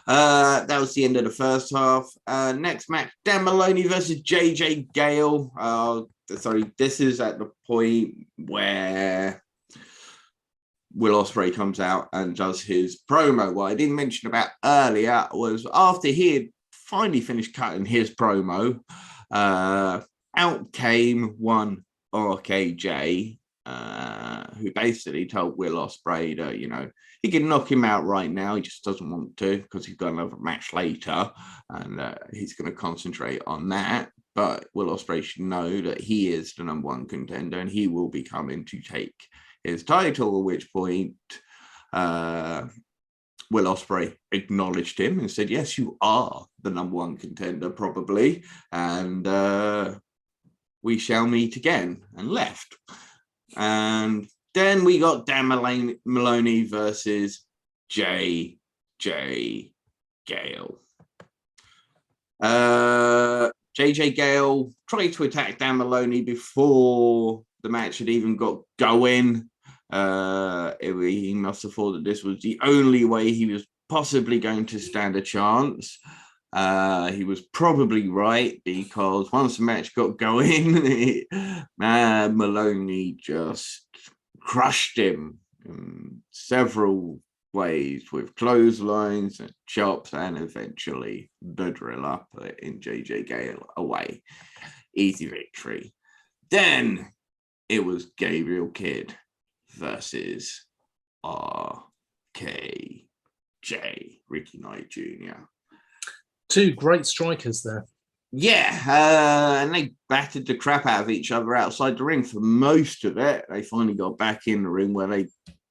That was the end of the first half. Next match, Dan Maloney versus JJ Gale. Sorry, this is at the point where Will Ospreay comes out and does his promo. What I didn't mention about earlier was after he had finally finished cutting his promo, out came one RKJ, who basically told Will Ospreay that, you know, he can knock him out right now. He just doesn't want to because he's got another match later and he's going to concentrate on that. But Will Ospreay should know that he is the number one contender and he will be coming to take his title, at which point Will Ospreay acknowledged him and said, yes, you are the number one contender, probably. And we shall meet again, and left. And then we got Dan Maloney versus JJ Gale. JJ Gale tried to attack Dan Maloney before the match had even got going. He must have thought that this was the only way he was possibly going to stand a chance. He was probably right, because once the match got going, Maloney just crushed him in several ways with clotheslines and chops, and eventually the drill up in JJ Gale away. Easy victory. Then it was Gabriel Kidd versus RKJ, Ricky Knight Jr. Two great strikers there. Yeah, and they battered the crap out of each other outside the ring for most of it. They finally got back in the ring where they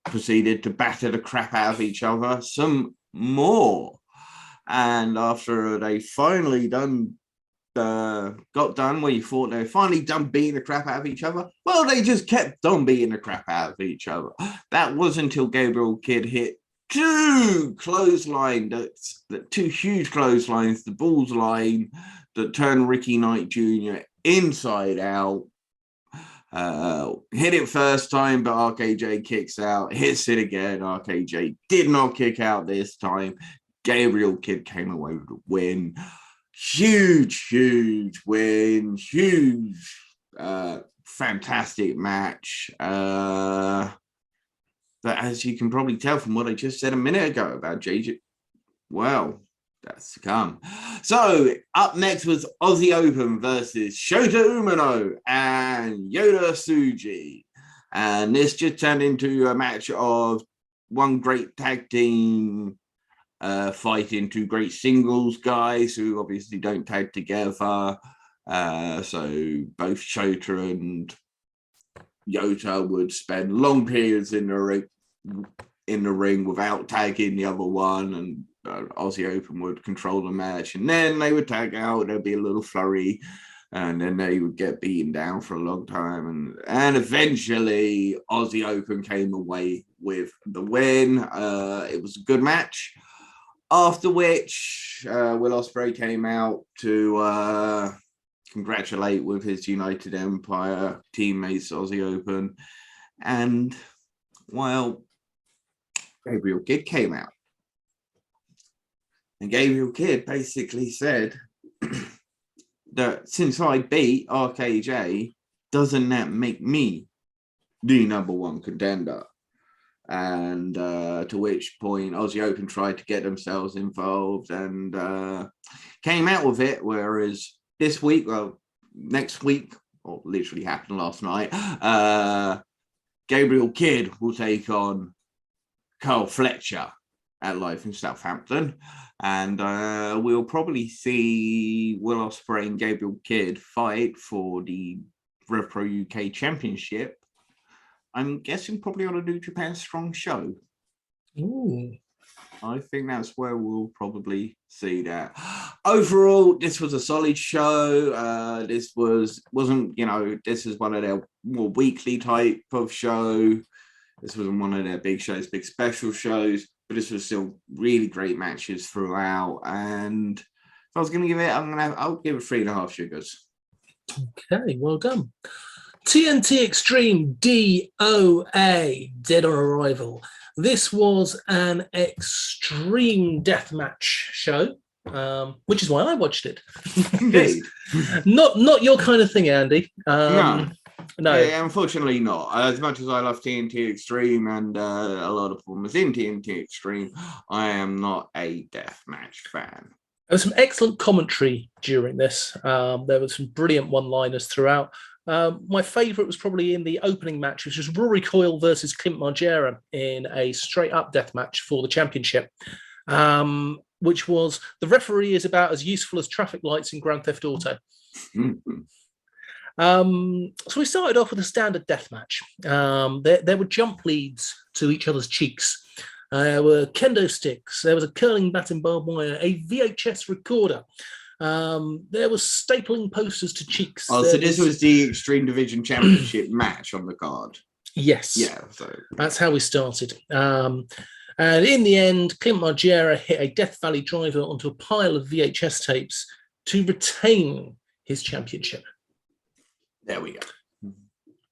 proceeded to batter the crap out of each other some more. And after they finally got done where you thought they were finally done beating the crap out of each other, well, they just kept on beating the crap out of each other. That was until Gabriel Kidd hit two huge clotheslines, the Bulls line that turned Ricky Knight Jr. inside out. Hit it first time, but RKJ kicks out, hits it again. RKJ did not kick out this time. Gabriel Kidd came away with a win. Huge win. Huge, fantastic match. But as you can probably tell from what I just said a minute ago about JJ, well, that's to come. So up next was Aussie Open versus Shota Umino and Yoda Tsuji. And this just turned into a match of one great tag team fighting two great singles guys who obviously don't tag together. So both Shota and Yota would spend long periods in the ring without tagging the other one, and Aussie Open would control the match, and then they would tag out. There'd be a little flurry and then they would get beaten down for a long time, and eventually Aussie Open came away with the win. It was a good match. After which, Will Ospreay came out to congratulate with his United Empire teammates, Aussie Open, and while Gabriel Kidd came out, and Gabriel Kidd basically said that since I beat RKJ, doesn't that make me the #1 contender? And to which point Aussie Open tried to get themselves involved and came out with it. Whereas this week, well, next week, or literally happened last night, Gabriel Kidd will take on Carl Fletcher at Live in Southampton. And we'll probably see Will Ospreay and Gabriel Kidd fight for the Rev Pro UK Championship. I'm guessing probably on a New Japan Strong show. Ooh. I think that's where we'll probably see that. Overall, this was a solid show. This wasn't, this is one of their more weekly type of show. This wasn't one of their big shows, big special shows, but this was still really great matches throughout. And if I was going to give it, I'll give it 3.5 sugars. Okay, well done. TNT Extreme D.O.A. Dead on Arrival. This was an extreme deathmatch show, which is why I watched it. Indeed. not your kind of thing, Andy. No. Yeah, unfortunately not. As much as I love TNT Extreme and a lot of performers in TNT Extreme, I am not a deathmatch fan. There was some excellent commentary during this. There were some brilliant one-liners throughout. My favourite was probably in the opening match, which was Rory Coyle versus Clint Margera in a straight-up death match for the championship, which was the referee is about as useful as traffic lights in Grand Theft Auto. So we started off with a standard death match. There were jump leads to each other's cheeks. There were kendo sticks. There was a curling bat in barbed wire, a VHS recorder. There was stapling posters to cheeks. Oh, so this was the Extreme Division Championship match on the card. Yes. Yeah. So that's how we started. And in the end, Clint Margera hit a Death Valley driver onto a pile of VHS tapes to retain his championship. There we go.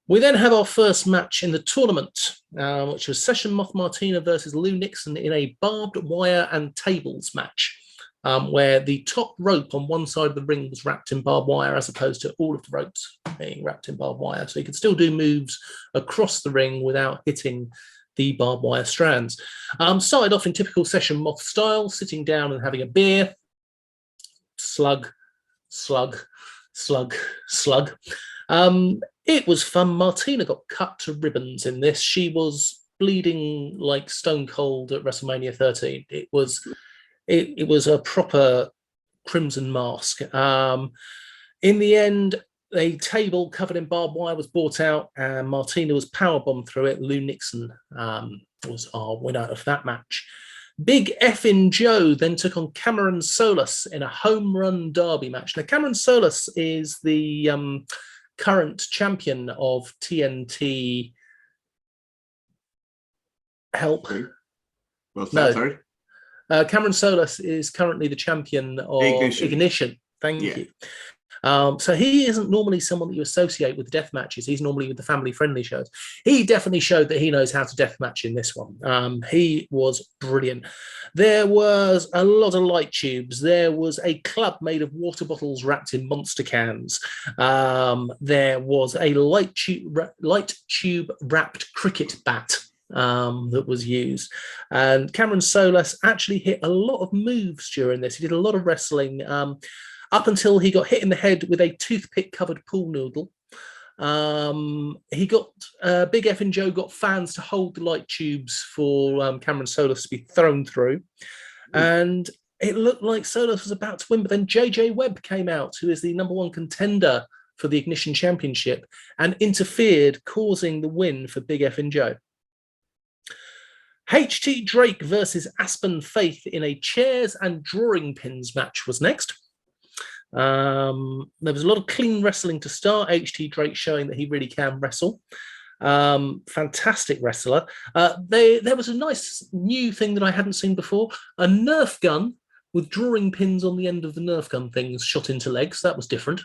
We then have our first match in the tournament, which was Session Moth Martina versus Lou Nixon in a barbed wire and tables match, where the top rope on one side of the ring was wrapped in barbed wire as opposed to all of the ropes being wrapped in barbed wire. So you could still do moves across the ring without hitting the barbed wire strands. Started off in typical Session Moth style, sitting down and having a beer. Slug, slug, slug, slug. It was fun. Martina got cut to ribbons in this. She was bleeding like Stone Cold at WrestleMania 13. It was a proper crimson mask. In the end, a table covered in barbed wire was brought out, and Martina was powerbombed through it. Lou Nixon was our winner of that match. Big Effin' Joe then took on Cameron Solis in a home run derby match. Now, Cameron Solis is the current champion of TNT. Help. What's that, sorry? Cameron Solis is currently the champion of Ignition. Thank you. So he isn't normally someone that you associate with death matches. He's normally with the family-friendly shows. He definitely showed that he knows how to death match in this one. He was brilliant. There was a lot of light tubes. There was a club made of water bottles wrapped in monster cans. There was a light tube wrapped cricket bat that was used. And Cameron Solis actually hit a lot of moves during this. He did a lot of wrestling. Up until he got hit in the head with a toothpick-covered pool noodle. He got Big Effin' Joe got fans to hold the light tubes for Cameron Solis to be thrown through. And it looked like Solis was about to win, but then JJ Webb came out, who is the #1 contender for the Ignition Championship, and interfered, causing the win for Big Effin' Joe. HT Drake versus Aspen Faith in a chairs and drawing pins match was next. There was a lot of clean wrestling to start. HT Drake showing that he really can wrestle. Fantastic wrestler. There was a nice new thing that I hadn't seen before, a Nerf gun with drawing pins on the end of the Nerf gun things shot into legs. That was different.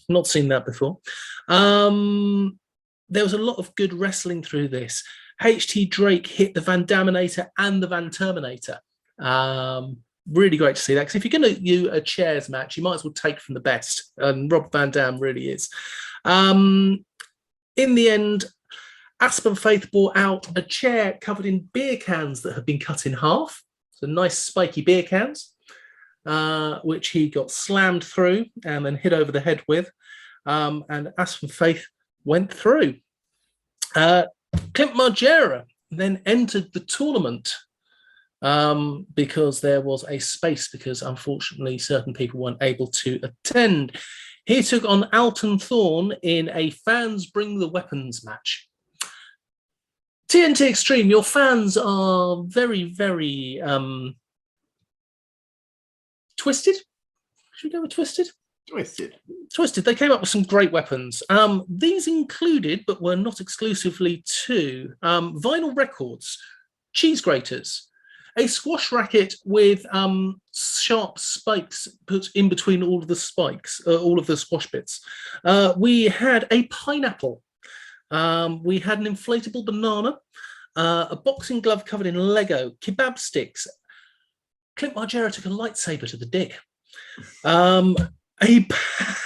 Not seen that before. There was a lot of good wrestling through this. HT Drake hit the Van Daminator and the Van Terminator. Really great to see that, because if you're going to do a chairs match, you might as well take from the best, and Rob Van Dam really is. In the end, Aspen Faith brought out a chair covered in beer cans that had been cut in half. So nice spiky beer cans, which he got slammed through and then hit over the head with. And Aspen Faith went through. Clint Margera then entered the tournament because there was a space, because unfortunately certain people weren't able to attend. He took on Alton Thorne in a fans bring the weapons match. TNT Extreme, your fans are very, very twisted. Should we go with twisted? Twisted. They came up with some great weapons. These included, but were not exclusively to, vinyl records, cheese graters, a squash racket with sharp spikes put in between all of the spikes, all of the squash bits. We had a pineapple. We had an inflatable banana, a boxing glove covered in Lego, kebab sticks. Clint Margera took a lightsaber to the dick. A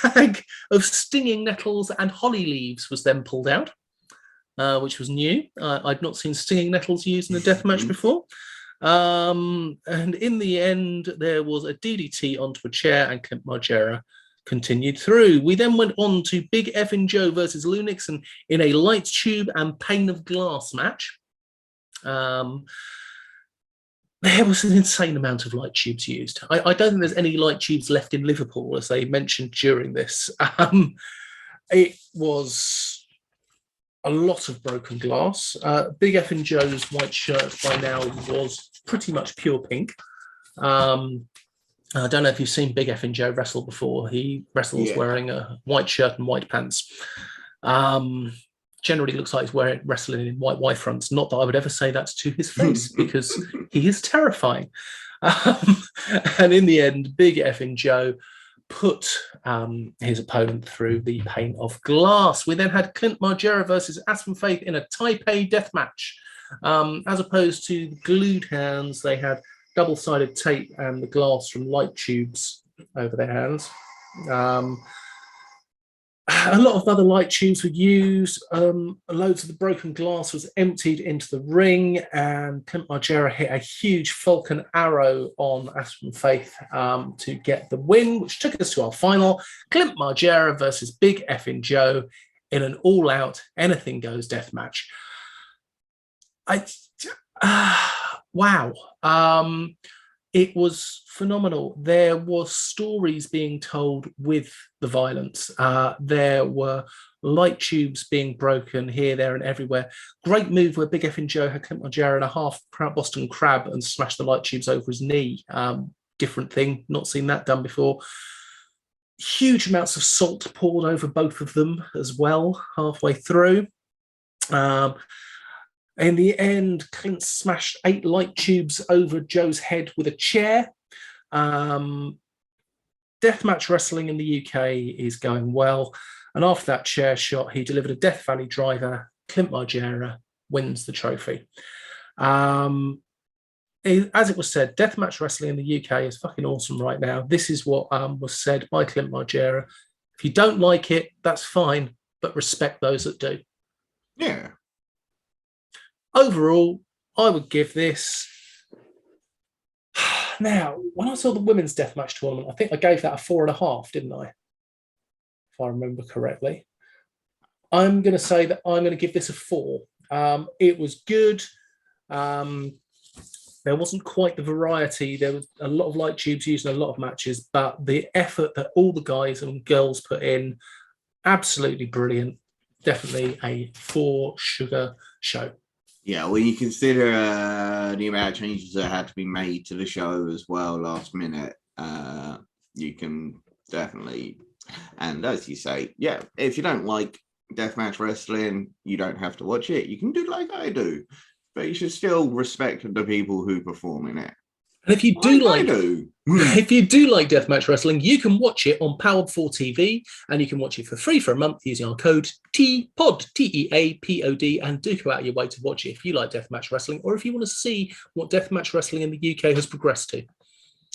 bag of stinging nettles and holly leaves was then pulled out, which was new. I'd not seen stinging nettles used in a death match before. And in the end, there was a DDT onto a chair, and Clint Margera continued through. We then went on to Big Effin' Joe versus Lunix and in a light tube and pane of glass match. There was an insane amount of light tubes used. I don't think there's any light tubes left in Liverpool, as they mentioned during this. It was a lot of broken glass. Big Effin' Joe's white shirt by now was pretty much pure pink. I don't know if you've seen Big Effin' Joe wrestle before. He wrestles wearing a white shirt and white pants. Generally looks like he's wrestling in white Y-fronts. Not that I would ever say that to his face, because he is terrifying. And in the end, Big Effin' Joe put his opponent through the pane of glass. We then had Clint Margera versus Aspen Faith in a Taipei death match. As opposed to the glued hands, they had double-sided tape and the glass from light tubes over their hands. A lot of other light tubes were used. Loads of the broken glass was emptied into the ring, and Clint Margera hit a huge Falcon Arrow on Aspen Faith to get the win, which took us to our final, Clint Margera versus Big Effin' Joe in an all-out anything goes death match. Wow. It was phenomenal. There were stories being told with the violence. There were light tubes being broken here, there, and everywhere. Great move where Big Effin' Joe had Clint Margera in a half Boston Crab and smashed the light tubes over his knee. Different thing, not seen that done before. Huge amounts of salt poured over both of them as well, halfway through. In the end, Clint smashed 8 light tubes over Joe's head with a chair. Deathmatch wrestling in the UK is going well. And after that chair shot, he delivered a Death Valley driver. Clint Margera wins the trophy. As it was said, deathmatch wrestling in the UK is fucking awesome right now. This is what was said by Clint Margera. If you don't like it, that's fine, but respect those that do. Yeah. Overall, I would give this. Now, when I saw the women's deathmatch tournament, I think I gave that a 4.5, didn't I? If I remember correctly. I'm going to say that I'm going to give this a 4. It was good. There wasn't quite the variety. There was a lot of light tubes used in a lot of matches, but the effort that all the guys and girls put in, absolutely brilliant. Definitely a 4 sugar show. Yeah, when you consider the amount of changes that had to be made to the show as well last minute, you can definitely, and as you say, yeah, if you don't like deathmatch wrestling, you don't have to watch it. You can do like I do, but you should still respect the people who perform in it. And if you do if you do like deathmatch wrestling, you can watch it on Powered 4 TV, and you can watch it for free for a month using our code TPOD, TEAPOD, and do go out your way to watch it if you like deathmatch wrestling, or if you want to see what deathmatch wrestling in the UK has progressed to.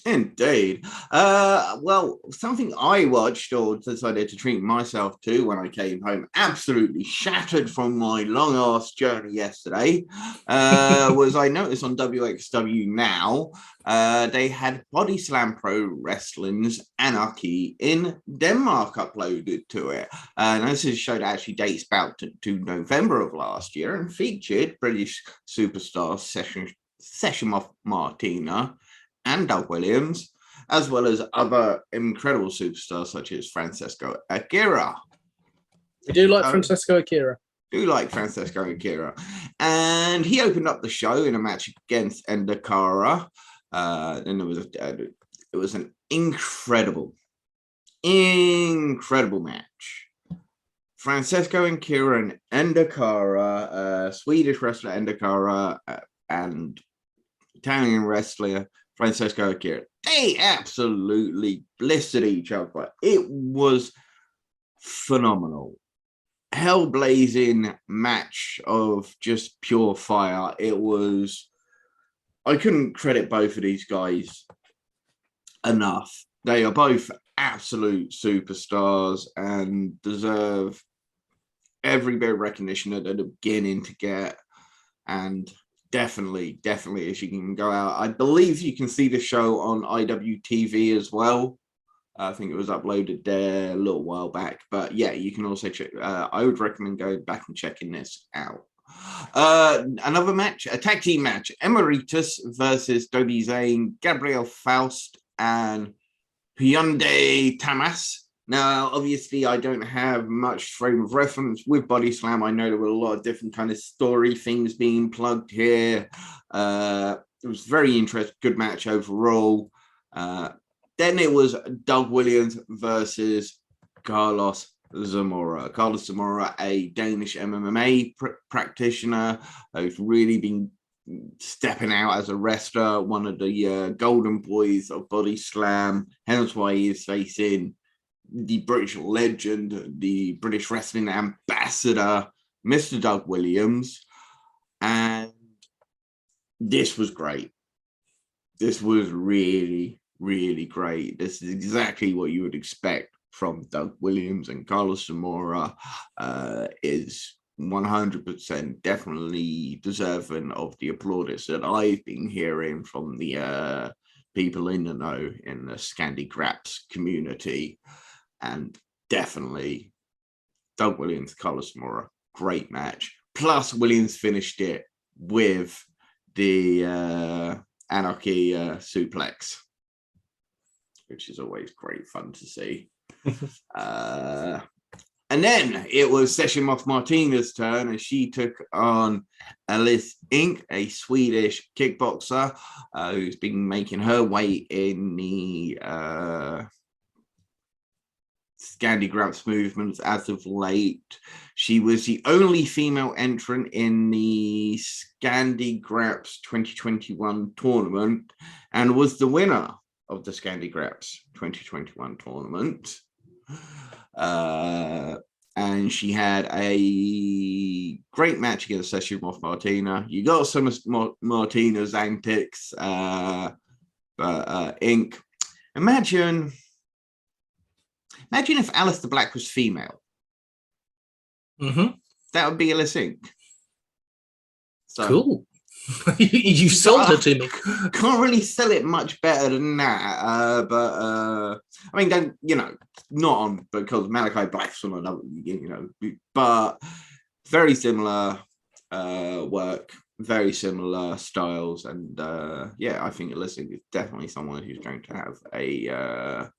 Indeed. Well, something I watched or decided to treat myself to when I came home, absolutely shattered from my long-ass journey yesterday, was I noticed on WXW Now, they had Bodyslam Pro Wrestling's Anarchy in Denmark uploaded to it. And this is a show that actually dates back to November of last year and featured British superstar Session of Martina and Doug Williams, as well as other incredible superstars such as Francesco Akira. We do like Francesco Akira. And he opened up the show in a match against Endakara. And it was an incredible match. Francesco Akira and Endakara, Swedish wrestler Endakara, and Italian wrestler Francesco Akira, they absolutely blistered each other. It was phenomenal. Hell-blazing match of just pure fire. It was, I couldn't credit both of these guys enough. They are both absolute superstars and deserve every bit of recognition that they're beginning to get. And definitely, as you can go out. I believe you can see the show on IWTV as well. I think it was uploaded there a little while back. But yeah, you can also check. I would recommend going back and checking this out. Another match, a tag team match. Emeritus versus Dobie Zane, Gabriel Faust, and Hyundai Tamas. Now, obviously, I don't have much frame of reference with Bodyslam. I know there were a lot of different kind of story things being plugged here. It was very interesting, good match overall. Then it was Doug Williams versus Carlos Zamora. Carlos Zamora, a Danish MMA practitioner who's really been stepping out as a wrestler, one of the golden boys of Bodyslam, hence why he is facing the British legend, the British wrestling ambassador, Mr. Doug Williams. And this was great. This was really, really great. This is exactly what you would expect from Doug Williams, and Carlos Zamora is 100% definitely deserving of the plaudits that I've been hearing from the people in the know in the Scandi Graps community. And definitely Doug Williams, Carlos Zamora, great match. Plus Williams finished it with the Anarchy suplex, which is always great fun to see. And then it was Session of Martina's turn, and she took on Alice Inc., a Swedish kickboxer who's been making her way in the Scandi Graps movements as of late. She was the only female entrant in the Scandi Graps 2021 tournament and was the winner of the Scandi Graps 2021 tournament. And she had a great match against Session of Martina. You got some of Martina's antics, but Inc. Imagine if Alistair Black was female. Mm-hmm. That would be Alice Inc. So, cool. You sold her to me. Can't really sell it much better than that. But I mean, don't, not on because Malachi Black's on another, but very similar work, very similar styles, and I think Alice Inc. is definitely someone who's going to have a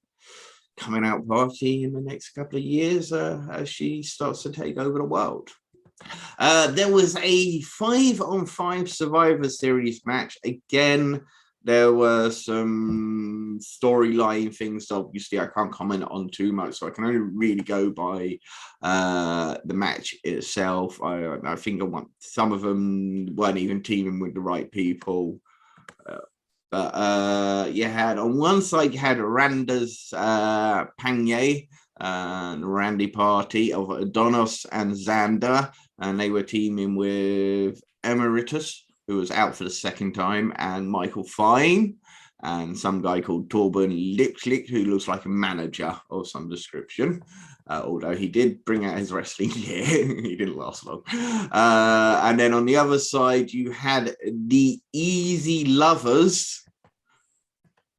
coming out party in the next couple of years as she starts to take over the world. There was a 5-on-5 Survivor Series match. Again, There were some storyline things. Obviously, I can't comment on too much, so I can only really go by the match itself. I think some of them weren't even teaming with the right people. But you had on one side, you had Randa's Panye, the Randy Party of Adonis and Xander, and they were teaming with Emeritus, who was out for the second time, and Michael Fine, and some guy called Torben Lipslick, who looks like a manager of some description. Although he did bring out his wrestling gear, he didn't last long. And then on the other side, you had the Easy Lovers,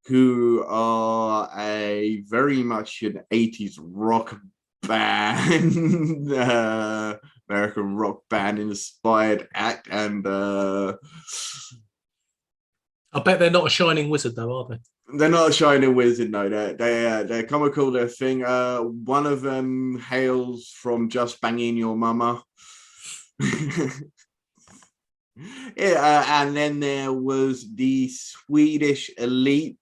who are a very much an 80s rock band, American rock band inspired act, and I bet they're not a shining wizard, though, are they? They're not a shining wizard, no. They're comical. Their thing. One of them hails from Just Banging Your Mama. And then there was the Swedish Elite,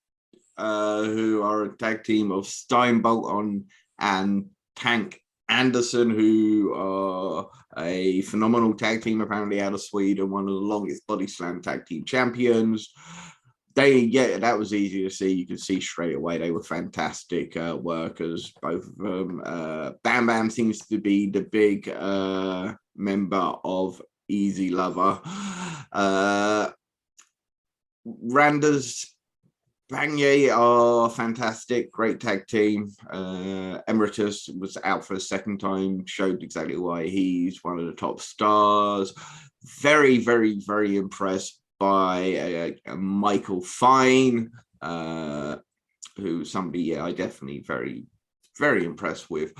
who are a tag team of Steinbolt and Tank Anderson, who are a phenomenal tag team, apparently out of Sweden, one of the longest Bodyslam tag team champions. That was easy to see. You could see straight away they were fantastic workers, both of them. Bam Bam seems to be the big member of Easy Lover. Randa's Bangye are fantastic, great tag team. Emeritus was out for a second time, showed exactly why he's one of the top stars. Very, very, very impressed by Michael Fine, who's somebody I definitely very, very impressed with.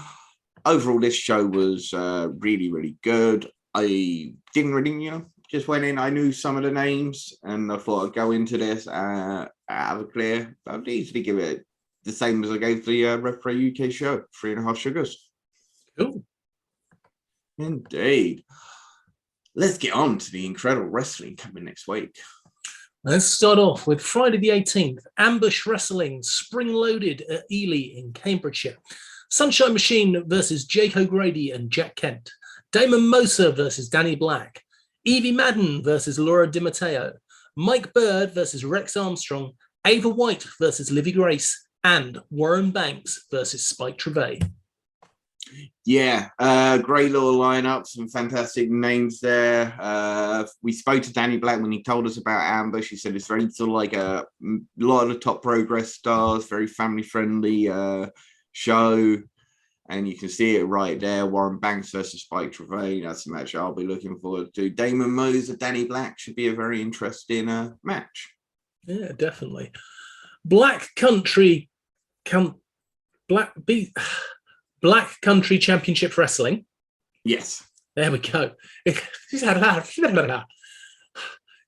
Overall, this show was really, really good. I didn't really, just went in. I knew some of the names, and I thought I'd go into this out of a clear. I'd easily give it the same as I gave the Rev Pro UK show, 3.5 sugars. Cool. Indeed. Let's get on to the incredible wrestling coming next week. Let's start off with Friday the 18th, Ambush Wrestling, spring-loaded at Ely in Cambridgeshire. Sunshine Machine versus Jake O'Grady and Jack Kent. Damon Moser versus Danny Black. Evie Madden versus Laura Di Matteo. Mike Bird versus Rex Armstrong. Ava White versus Livy Grace. And Warren Banks versus Spike Trevay. Yeah, great little lineup, some fantastic names there. We spoke to Danny Black when he told us about Ambush. He said it's very sort of like a lot of the top Progress stars, very family-friendly show. And you can see it right there. Warren Banks versus Spike Trevay. That's a match I'll be looking forward to. Damon Moser, Danny Black should be a very interesting match. Yeah, definitely. Black Country Championship Wrestling. Yes. There we go.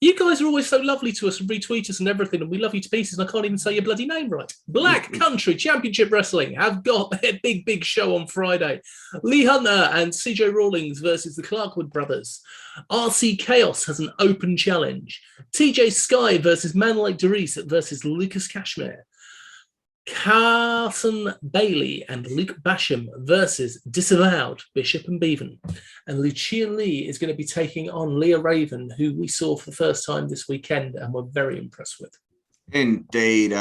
You guys are always so lovely to us and retweet us and everything, and we love you to pieces, and I can't even say your bloody name right. Black Country Championship Wrestling have got their big show on Friday. Lee Hunter and CJ Rawlings versus the Clarkwood brothers. RC Chaos has an open challenge. TJ Sky versus Man Like Doris versus Lucas Cashmere. Carson Bailey and Luke Basham versus Disavowed, Bishop and Bevan. And Lucia Lee is going to be taking on Leah Raven, who we saw for the first time this weekend and were very impressed with. Indeed.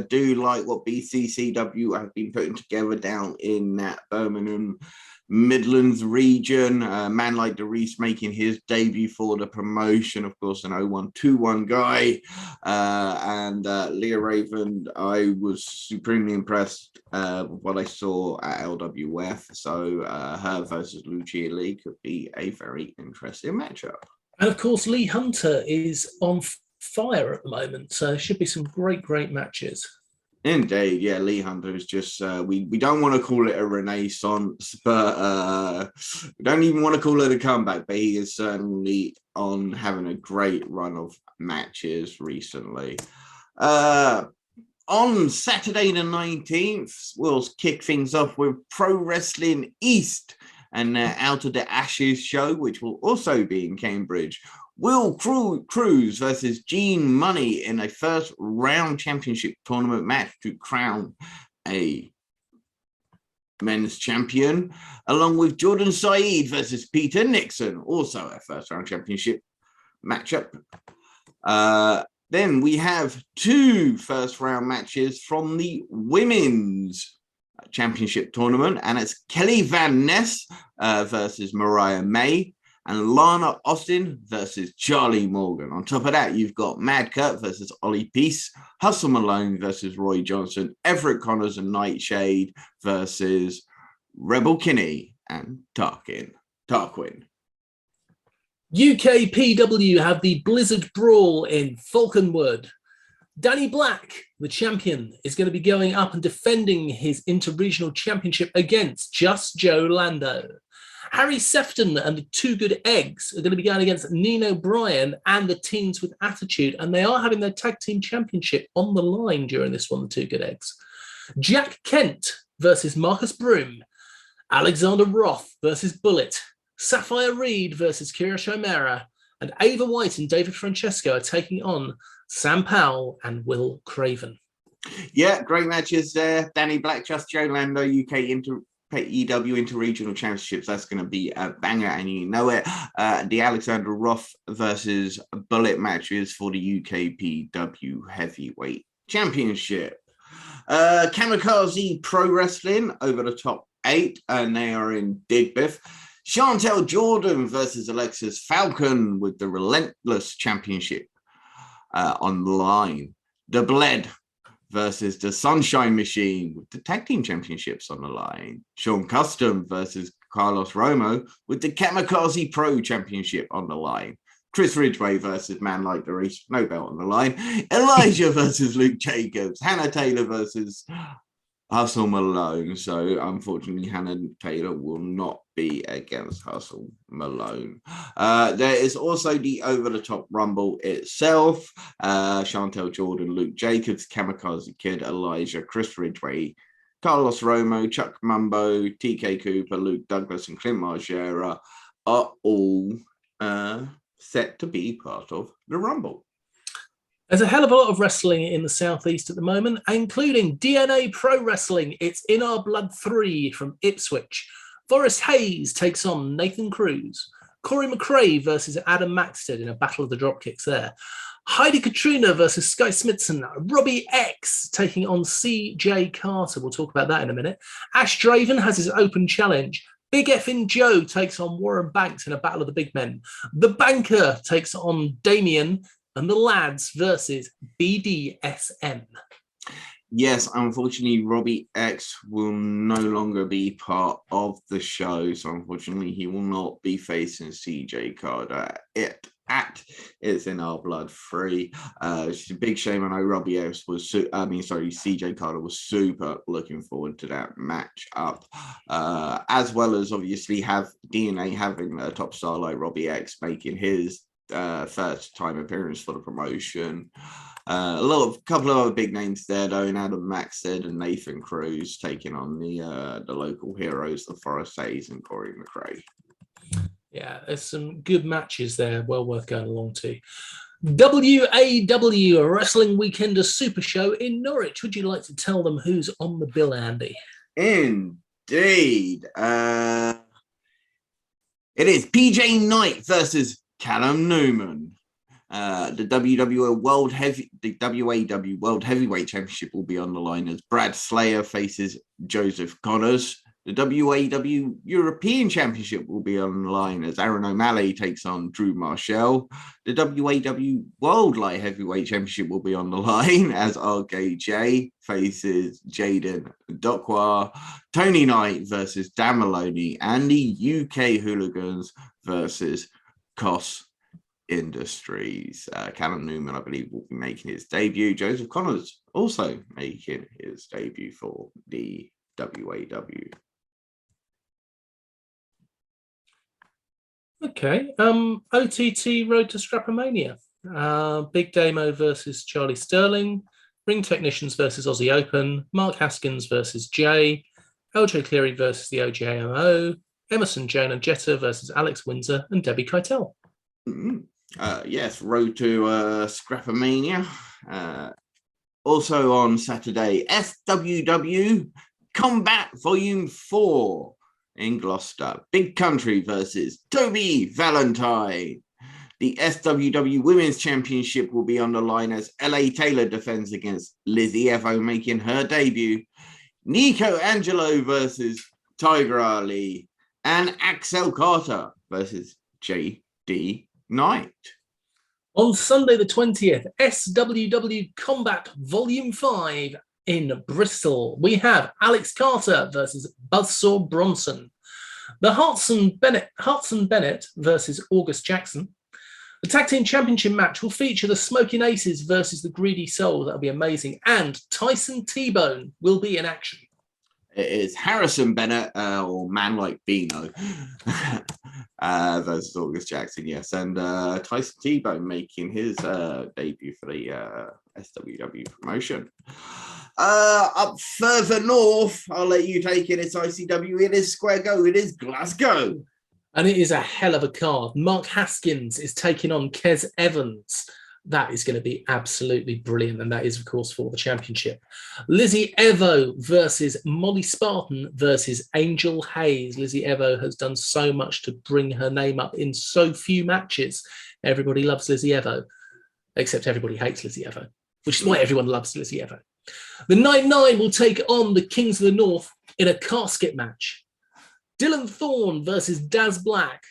Do like what BCCW have been putting together down in that Birmingham Midlands region. Man like Reese making his debut for the promotion, of course, an 0121 guy. And Leah Raven, I was supremely impressed with what I saw at LWF. So her versus Lucia Lee could be a very interesting matchup. And of course, Lee Hunter is on fire at the moment, so there should be some great matches. Indeed, yeah. Lee Hunter is just we don't want to call it a renaissance, but we don't even want to call it a comeback. But he is certainly on having a great run of matches recently. On Saturday the 19th, we'll kick things off with Pro Wrestling East and Out of the Ashes show, which will also be in Cambridge. Will Cruz versus Gene Money in a first round championship tournament match to crown a men's champion, along with Jordan Saeed versus Peter Nixon, also a first round championship matchup. Then we have 2 first round matches from the women's championship tournament, and it's Kelly Van Ness versus Mariah May, and Lana Austin versus Charlie Morgan. On top of that, you've got Mad Kurt versus Ollie Peace, Hustle Malone versus Roy Johnson, Everett Connors and Nightshade versus Rebel Kinney and Tarquin. UKPW have the Blizzard Brawl in Falconwood. Danny Black, the champion, is going to be going up and defending his interregional championship against Just Joe Lando. Harry Sefton and the Two Good Eggs are going to be going against Nino Bryan and the Teens with Attitude, and they are having their tag team championship on the line during this one, the Two Good Eggs. Jack Kent versus Marcus Broom. Alexander Roth versus Bullet. Sapphire Reed versus Kira Shomera. And Ava White and David Francesco are taking on Sam Powell and Will Craven. Yeah, great matches there. Danny Black, Just Joe Lando, UK AEW Interregional Championships. That's going to be a banger, and you know it. The Alexander Roth versus Bullet matches for the UKPW Heavyweight Championship. Kamikaze Pro Wrestling over the top 8, and they are in Digbiff. Chantel Jordan versus Alexis Falcon with the Relentless Championship on the line. The Bled versus the Sunshine Machine with the Tag Team Championships on the line. Sean Custom versus Carlos Romo with the Kamikaze Pro Championship on the line. Chris Ridgway versus Man Like the Reese, no belt on the line. Elijah versus Luke Jacobs. Hannah Taylor versus Hustle Malone. So unfortunately, Hannah Taylor will not be against Hustle Malone. There is also the over-the-top Rumble itself. Chantel Jordan, Luke Jacobs, Kamikaze Kid, Elijah, Chris Ridgway, Carlos Romo, Chuck Mumbo, TK Cooper, Luke Douglas, and Clint Margera are all set to be part of the Rumble. There's a hell of a lot of wrestling in the Southeast at the moment, including DNA Pro Wrestling. It's In Our Blood 3 from Ipswich. Forrest Hayes takes on Nathan Cruz. Corey McRae versus Adam Maxted in a battle of the dropkicks there. Heidi Katrina versus Sky Smithson. Robbie X taking on CJ Carter. We'll talk about that in a minute. Ash Draven has his open challenge. Big Effin' Joe takes on Warren Banks in a battle of the big men. The Banker takes on Damien. And the Lads versus BDSM. Yes, unfortunately, Robbie X will no longer be part of the show. So unfortunately, he will not be facing CJ Carter. It's In Our Blood 3. It's a big shame. I know Robbie X was, CJ Carter was super looking forward to that match up. As well as obviously have DNA having a top star like Robbie X making his first time appearance for the promotion. A couple of other big names there though, and Adam Maxted and Nathan Cruz taking on the local heroes, the Forrest Hayes and Corey McRae. Yeah, there's some good matches there, well worth going along to. WAW Wrestling Weekender Super Show in Norwich. Would you like to tell them who's on the bill, Andy? Indeed. It is PJ Knight versus Callum Newman. The WAW World Heavyweight Championship will be on the line as Brad Slayer faces Joseph Connors. The WAW European Championship will be on the line as Aaron O'Malley takes on Drew Marshall. The WAW World Light Heavyweight Championship will be on the line as RKJ faces Jaden Dokwa. Tony Knight versus Dan Maloney, and the UK Hooligans versus Koss Industries. Callum Newman, I believe, will be making his debut. Joseph Connors also making his debut for the WAW. Okay. OTT Road to Scrapomania. Big Damo versus Charlie Sterling. Ring Technicians versus Aussie Open. Mark Haskins versus Jay. LJ Cleary versus the OGAMO. Emerson, Jane and Jetta versus Alex Windsor and Debbie Keitel. Yes, Road to Scrapomania. Also on Saturday, FWW Combat Volume 4 in Gloucester. Big Country versus Toby Valentine. The FWW Women's Championship will be on the line as LA Taylor defends against Lizzie Evo, making her debut. Nico Angelo versus Tiger Ali. And Axel Carter versus JD Knight. On Sunday the 20th, SWW Combat Volume 5 in Bristol. We have Alex Carter versus Buzzsaw Bronson. The Hartson Bennett versus August Jackson. The Tag Team Championship match will feature the Smoking Aces versus the Greedy Souls. That'll be amazing. And Tyson T-Bone will be in action. It is Harrison Bennett or Man Like Bino versus August Jackson, yes. And Tyson T-Bone making his debut for the SWW promotion. Up further north, I'll let you take it. It's ICW. It is Square Go. It is Glasgow. And it is a hell of a card. Mark Haskins is taking on Kez Evans. That is going to be absolutely brilliant. And that is, of course, for the championship. Lizzie Evo versus Molly Spartan versus Angel Hayes. Lizzie Evo has done so much to bring her name up in so few matches. Everybody loves Lizzie Evo, except everybody hates Lizzie Evo, which is why everyone loves Lizzie Evo. The 9-9 will take on the Kings of the North in a casket match. Dylan Thorne versus Daz Black.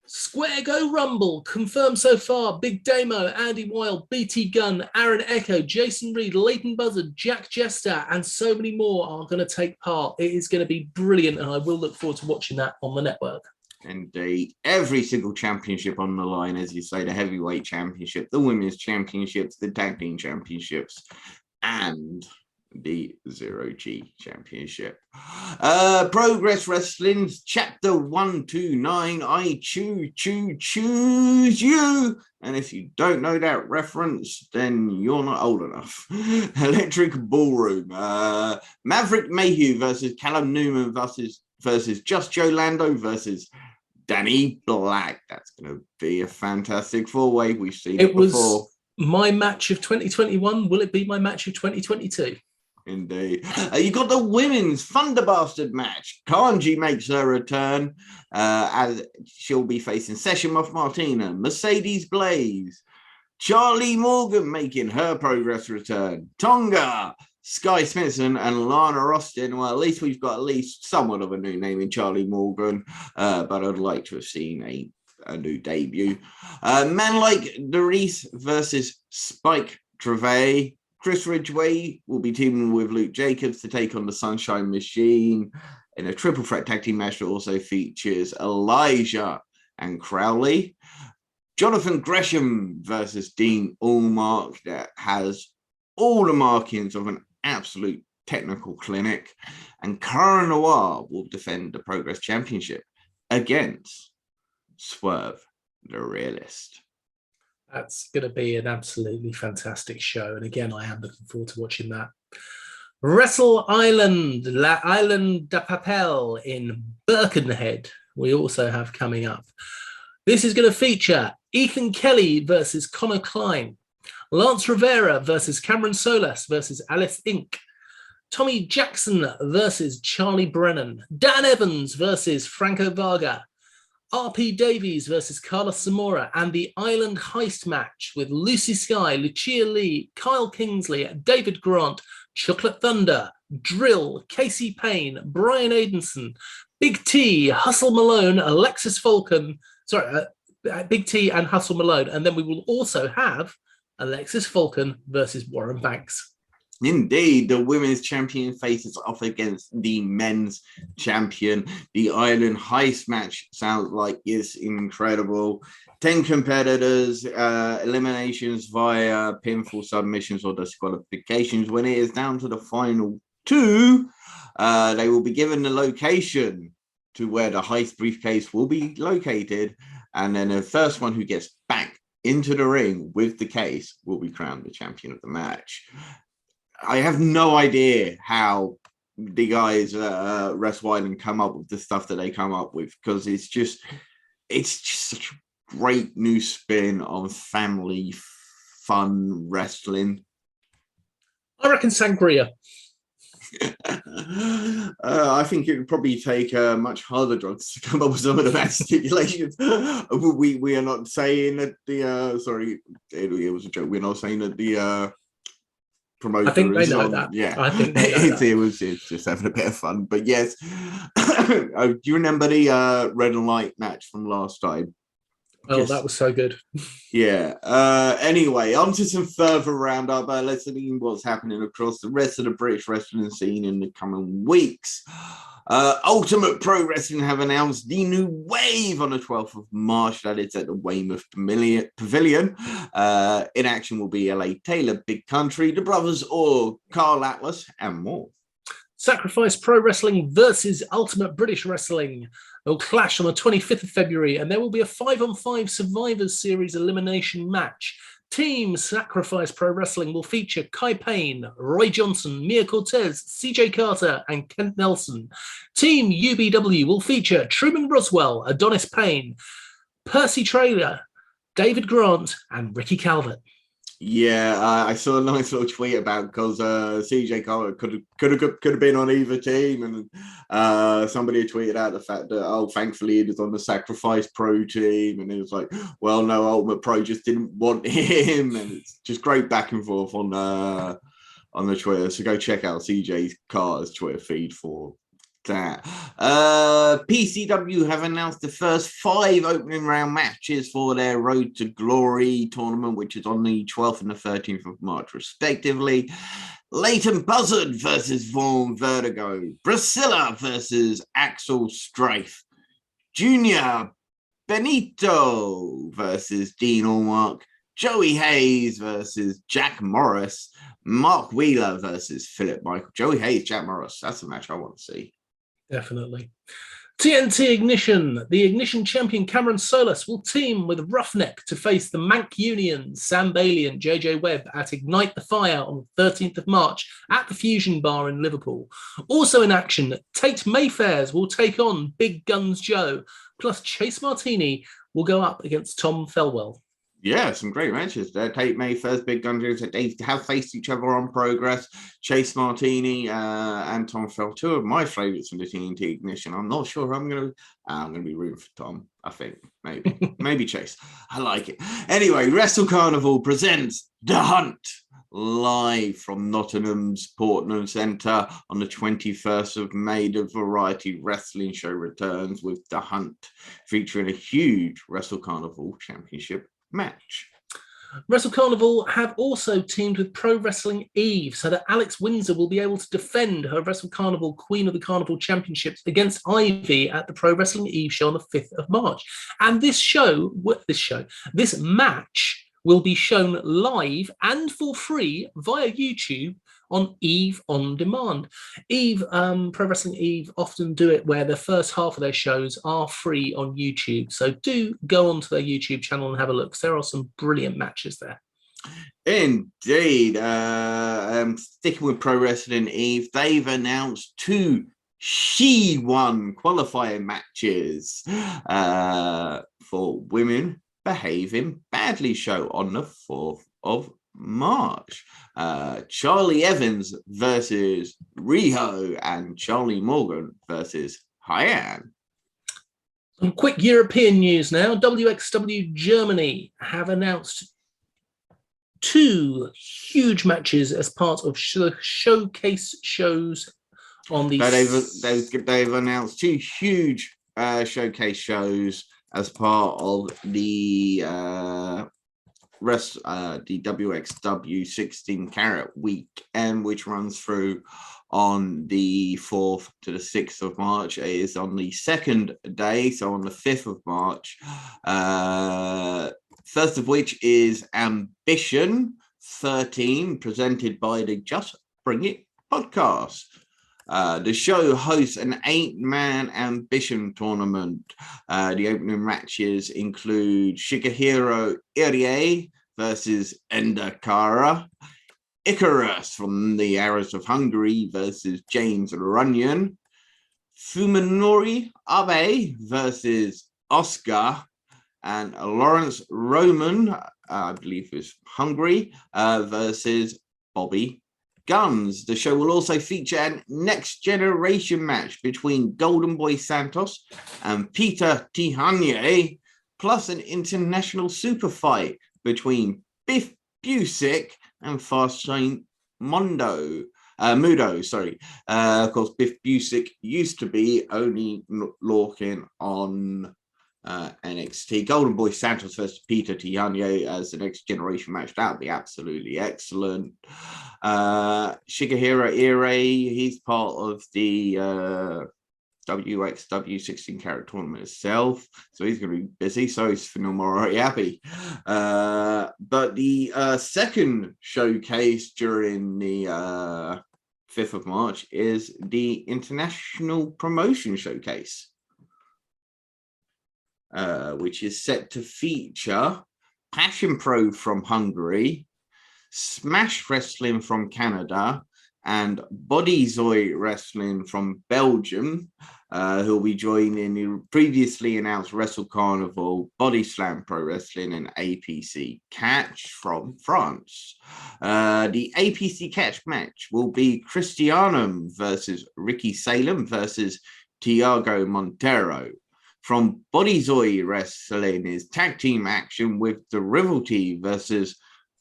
Square Go Rumble, confirmed so far. Big Damo, Andy Wilde, BT Gunn, Aaron Echo, Jason Reed, Leighton Buzzard, Jack Jester, and so many more are going to take part. It is going to be brilliant, and I will look forward to watching that on the network. Indeed. Every single championship on the line, as you say, the heavyweight championship, the women's championships, the tag team championships, and the 0G championship. Progress Wrestling's chapter 129, I choose you. And if you don't know that reference, then you're not old enough. Electric Ballroom. Maverick Mayhew versus Callum Newman versus Just Joe Lando versus Danny Black. That's going to be a fantastic four-way. We've seen it before. My match of 2021. Will it be my match of 2022? Indeed. You got the women's Thunder Bastard match. Kanji makes her return as she'll be facing Session Moth Martina, Mercedes Blaze, Charlie Morgan making her Progress return, Tonga, Sky Smithson, and Lana Austin. Well, at least we've got at least somewhat of a new name in Charlie Morgan, but I'd like to have seen a new debut. Man like the Reese versus Spike Trevay. Chris Ridgway will be teaming with Luke Jacobs to take on the Sunshine Machine in a triple threat tag team match that also features Elijah and Crowley. Jonathan Gresham versus Dean Allmark, that has all the markings of an absolute technical clinic. And Cara Noir will defend the Progress Championship against Swerve the Realist. That's going to be an absolutely fantastic show. And again, I am looking forward to watching that. Wrestle Island, La Island de Papel in Birkenhead, we also have coming up. This is going to feature Ethan Kelly versus Connor Klein, Lance Rivera versus Cameron Solas versus Alice Inc., Tommy Jackson versus Charlie Brennan, Dan Evans versus Franco Vargas, RP Davies versus Carlos Zamora, and the Island Heist match with Lucy Sky, Lucia Lee, Kyle Kingsley, David Grant, Chocolate Thunder, Drill, Casey Payne, Brian Aidenson, Big T, Hustle Malone, Alexis Falcon, Big T and Hustle Malone. And then we will also have Alexis Falcon versus Warren Banks. Indeed, the women's champion faces off against the men's champion. The Island Heist match sounds like it's incredible. 10 competitors, eliminations via pinfall, submissions, or disqualifications. When it is down to the final two, they will be given the location to where the heist briefcase will be located. And then the first one who gets back into the ring with the case will be crowned the champion of the match. I have no idea how the guys Wrestle Island come up with the stuff that they come up with, because it's just such a great new spin on family fun wrestling. I reckon Sangria. I think it would probably take much harder drugs to come up with some of the best stipulations. We are not saying that the sorry, it was a joke. We're not saying that the promoter. I think they know on, that. Yeah, I think they know that. It's just having a bit of fun. But yes, do you remember the red and light match from last time? Oh, that was so good. Yeah. Anyway, on to some further roundup. Let's see what's happening across the rest of the British wrestling scene in the coming weeks. Ultimate Pro Wrestling have announced the new wave on the 12th of March. That is at the Weymouth Pavilion. In action will be LA Taylor, Big Country, The Brothers, or Carl Atlas, and more. Sacrifice Pro Wrestling versus Ultimate British Wrestling. They'll clash on the 25th of February, and there will be a 5-on-5 Survivors Series elimination match. Team Sacrifice Pro Wrestling will feature Kai Payne, Roy Johnson, Mia Cortez, CJ Carter, and Kent Nelson. Team UBW will feature Truman Roswell, Adonis Payne, Percy Traylor, David Grant, and Ricky Calvert. Yeah, I saw a nice little tweet about because CJ Carter could have been on either team, and somebody tweeted out the fact that thankfully it is on the Sacrifice Pro team, and it was like, well, no, Ultimate Pro just didn't want him, and it's just great back and forth on the Twitter. So go check out CJ Carter's Twitter feed for that. PCW have announced the first 5 opening round matches for their Road to Glory tournament, which is on the 12th and the 13th of March, respectively. Leighton Buzzard versus Vaughn Vertigo. Priscilla versus Axel Strafe. Junior Benito versus Dean Allmark. Joey Hayes versus Jack Morris. Mark Wheeler versus Philip Michael. Joey Hayes, Jack Morris. That's a match I want to see. Definitely. TNT Ignition. The Ignition champion Cameron Solis will team with Roughneck to face the Mank Union, Sam Bailey and JJ Webb at Ignite the Fire on the 13th of March at the Fusion Bar in Liverpool. Also in action, Tate Mayfairs will take on Big Guns Joe, plus Chase Martini will go up against Tom Felwell. Yeah, some great matches there. Tate Mayfair's Big Guns, they have faced each other on Progress. Chase Martini and Tom Fell, 2 of my favourites in the TNT Ignition. I'm not sure I'm going to be rooting for Tom. I think maybe Chase. I like it. Anyway, Wrestle Carnival presents The Hunt live from Nottingham's Portland Centre on the 21st of May. The Variety Wrestling Show returns with The Hunt, featuring a huge Wrestle Carnival Championship match. Wrestle Carnival have also teamed with Pro Wrestling Eve so that Alex Windsor will be able to defend her Wrestle Carnival Queen of the Carnival Championships against Ivy at the Pro Wrestling Eve show on the 5th of March. And this match will be shown live and for free via YouTube on Eve On Demand. Eve, Pro Wrestling Eve often do it where the first half of their shows are free on YouTube. So do go onto their YouTube channel and have a look. There are some brilliant matches there. Indeed. Sticking with Pro Wrestling Eve, they've announced 2 She Won qualifying matches for Women Behaving Badly show on the 4th of March. Charlie Evans versus Riho and Charlie Morgan versus Hyan. Some quick European news now. WXW Germany have announced 2 huge matches as part of showcase shows on the... They've announced 2 huge showcase shows as part of the WXW 16 Carat weekend, which runs through on the 4th to the 6th of March. It is on the 2nd day, so on the 5th of March. First of which is Ambition 13, presented by the Just Bring It podcast. The show hosts an 8-man Ambition tournament. The opening matches include Shigehiro Irie versus Enda Kara, Icarus from the Arrows of Hungary versus James Runyon, Fuminori Abe versus Oscar, and Lawrence Roman, I believe is Hungary, versus Bobby Guns. The show will also feature a next generation match between Golden Boy Santos and Peter Tihanyi, plus an international super fight between Biff Busick and Fastlane Mudo. Of course, Biff Busick used to be only lurking on NXT. Golden Boy Santos versus Peter Tihanyi as the next generation match. That would be absolutely excellent. Shigehiro Irie, he's part of the WXW 16 carat tournament itself, so he's going to be busy. So is Phenomenal Happy. But the second showcase during the 5th of March is the International Promotion Showcase, which is set to feature Passion Pro from Hungary, Smash Wrestling from Canada, and Bodyslam Wrestling from Belgium, who'll be joining the previously announced Wrestle Carnival, Bodyslam Pro Wrestling, and APC Catch from France. The APC Catch match will be Cristiano versus Ricky Salem versus Tiago Montero. From Bodyslam Wrestling is tag team action with the Rivalry versus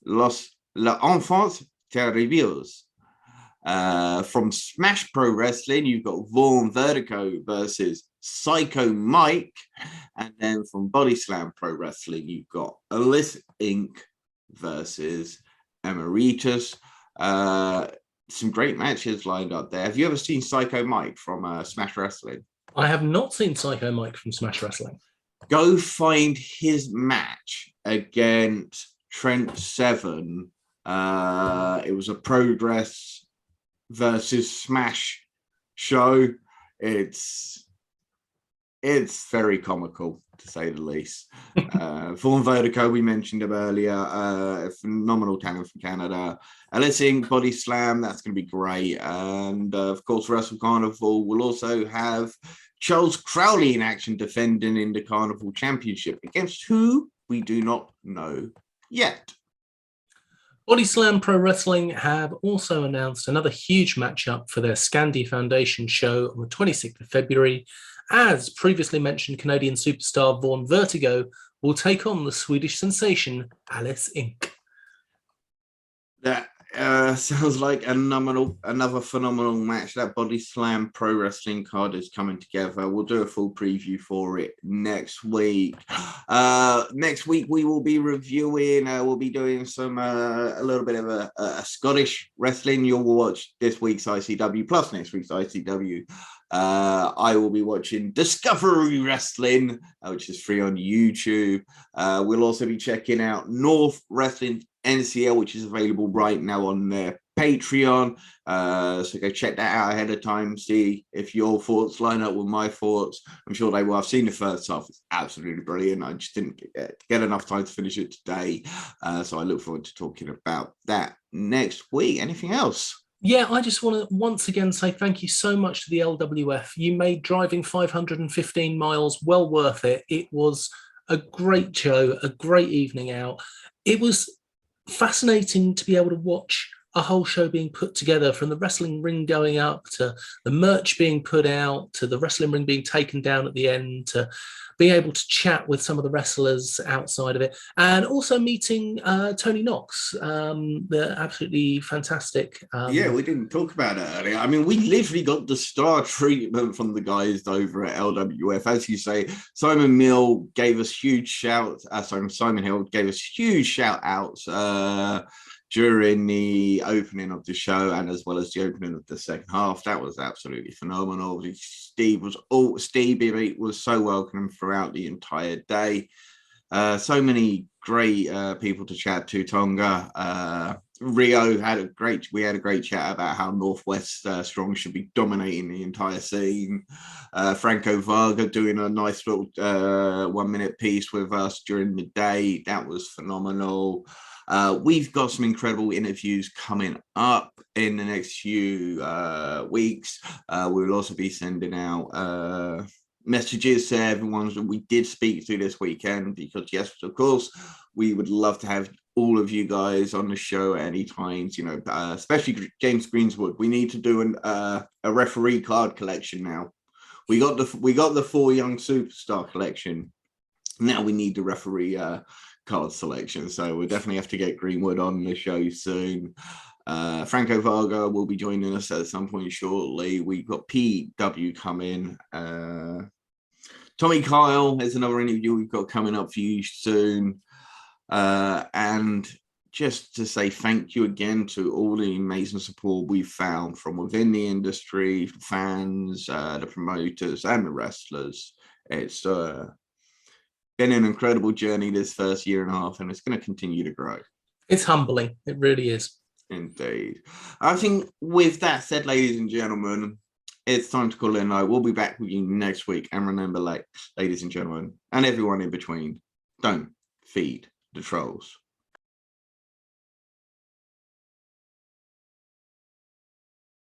Los Enfants Terribles. From Smash Pro Wrestling, you've got Vaughn Vertigo versus Psycho Mike. And then from Bodyslam Pro Wrestling, you've got Alyssa Inc. versus Emeritus. Some great matches lined up there. Have you ever seen Psycho Mike from Smash Wrestling? I have not seen Psycho Mike from Smash Wrestling. Go find his match against Trent Seven. It was a Progress versus Smash show. It's very comical, to say the least. Vaughn Vertigo, we mentioned him earlier, a phenomenal talent from Canada. Alyssa Inc. Bodyslam, that's going to be great. And of course, Wrestle Carnival will also have Charles Crowley in action, defending in the Carnival Championship, against who we do not know yet. Bodyslam Pro Wrestling have also announced another huge matchup for their Scandi Foundation show on the 26th of February. As previously mentioned, Canadian superstar Vaughn Vertigo will take on the Swedish sensation Alice Inc. That sounds like another phenomenal match. That Bodyslam Pro Wrestling card is coming together. We'll do a full preview for it next week. Next week we will be reviewing. We'll be doing some a little bit of a Scottish wrestling. You'll watch this week's ICW plus next week's ICW. I will be watching Discovery Wrestling, which is free on YouTube. We'll also be checking out North Wrestling NCL, which is available right now on their Patreon. So go check that out ahead of time, see if your thoughts line up with my thoughts. I'm sure they will. I've seen the first half. It's absolutely brilliant. I just didn't get enough time to finish it today. So I look forward to talking about that next week. Anything else? Yeah, I just want to once again say thank you so much to the LWF. You made driving 515 miles well worth it. It was a great show, a great evening out. It was fascinating to be able to watch a whole show being put together, from the wrestling ring going up to the merch being put out to the wrestling ring being taken down at the end, to being able to chat with some of the wrestlers outside of it, and also meeting Tony Knox, the absolutely fantastic. Yeah, we didn't talk about it earlier. I mean, we literally got the star treatment from the guys over at LWF. As you say, Simon Hill gave us huge shout outs during the opening of the show, and as well as the opening of the second half. That was absolutely phenomenal. Steve was so welcoming throughout the entire day. So many great people to chat to. Tonga, Rio we had a great chat about how Northwest Strong should be dominating the entire scene. Franco Vargas doing a nice little 1 minute piece with us during the day. That was phenomenal. We've got some incredible interviews coming up in the next few weeks. We'll also be sending out messages to everyone that we did speak to this weekend, because yes, of course, we would love to have all of you guys on the show at any times, especially James Greenwood. We need to do a referee card collection now. We got the 4 young superstar collection. Now we need the referee card selection. So we'll definitely have to get Greenwood on the show soon. Franco Vargas will be joining us at some point shortly. We've got PW coming. Tommy Kyle is another interview we've got coming up for you soon. And just to say thank you again to all the amazing support we've found from within the industry, fans, the promoters, and the wrestlers. It's been an incredible journey this first year and a half, and it's going to continue to grow. It's humbling. It really is. Indeed. I think with that said, ladies and gentlemen, it's time to call it a night. We'll be back with you next week. And remember, ladies and gentlemen, and everyone in between, don't feed the trolls.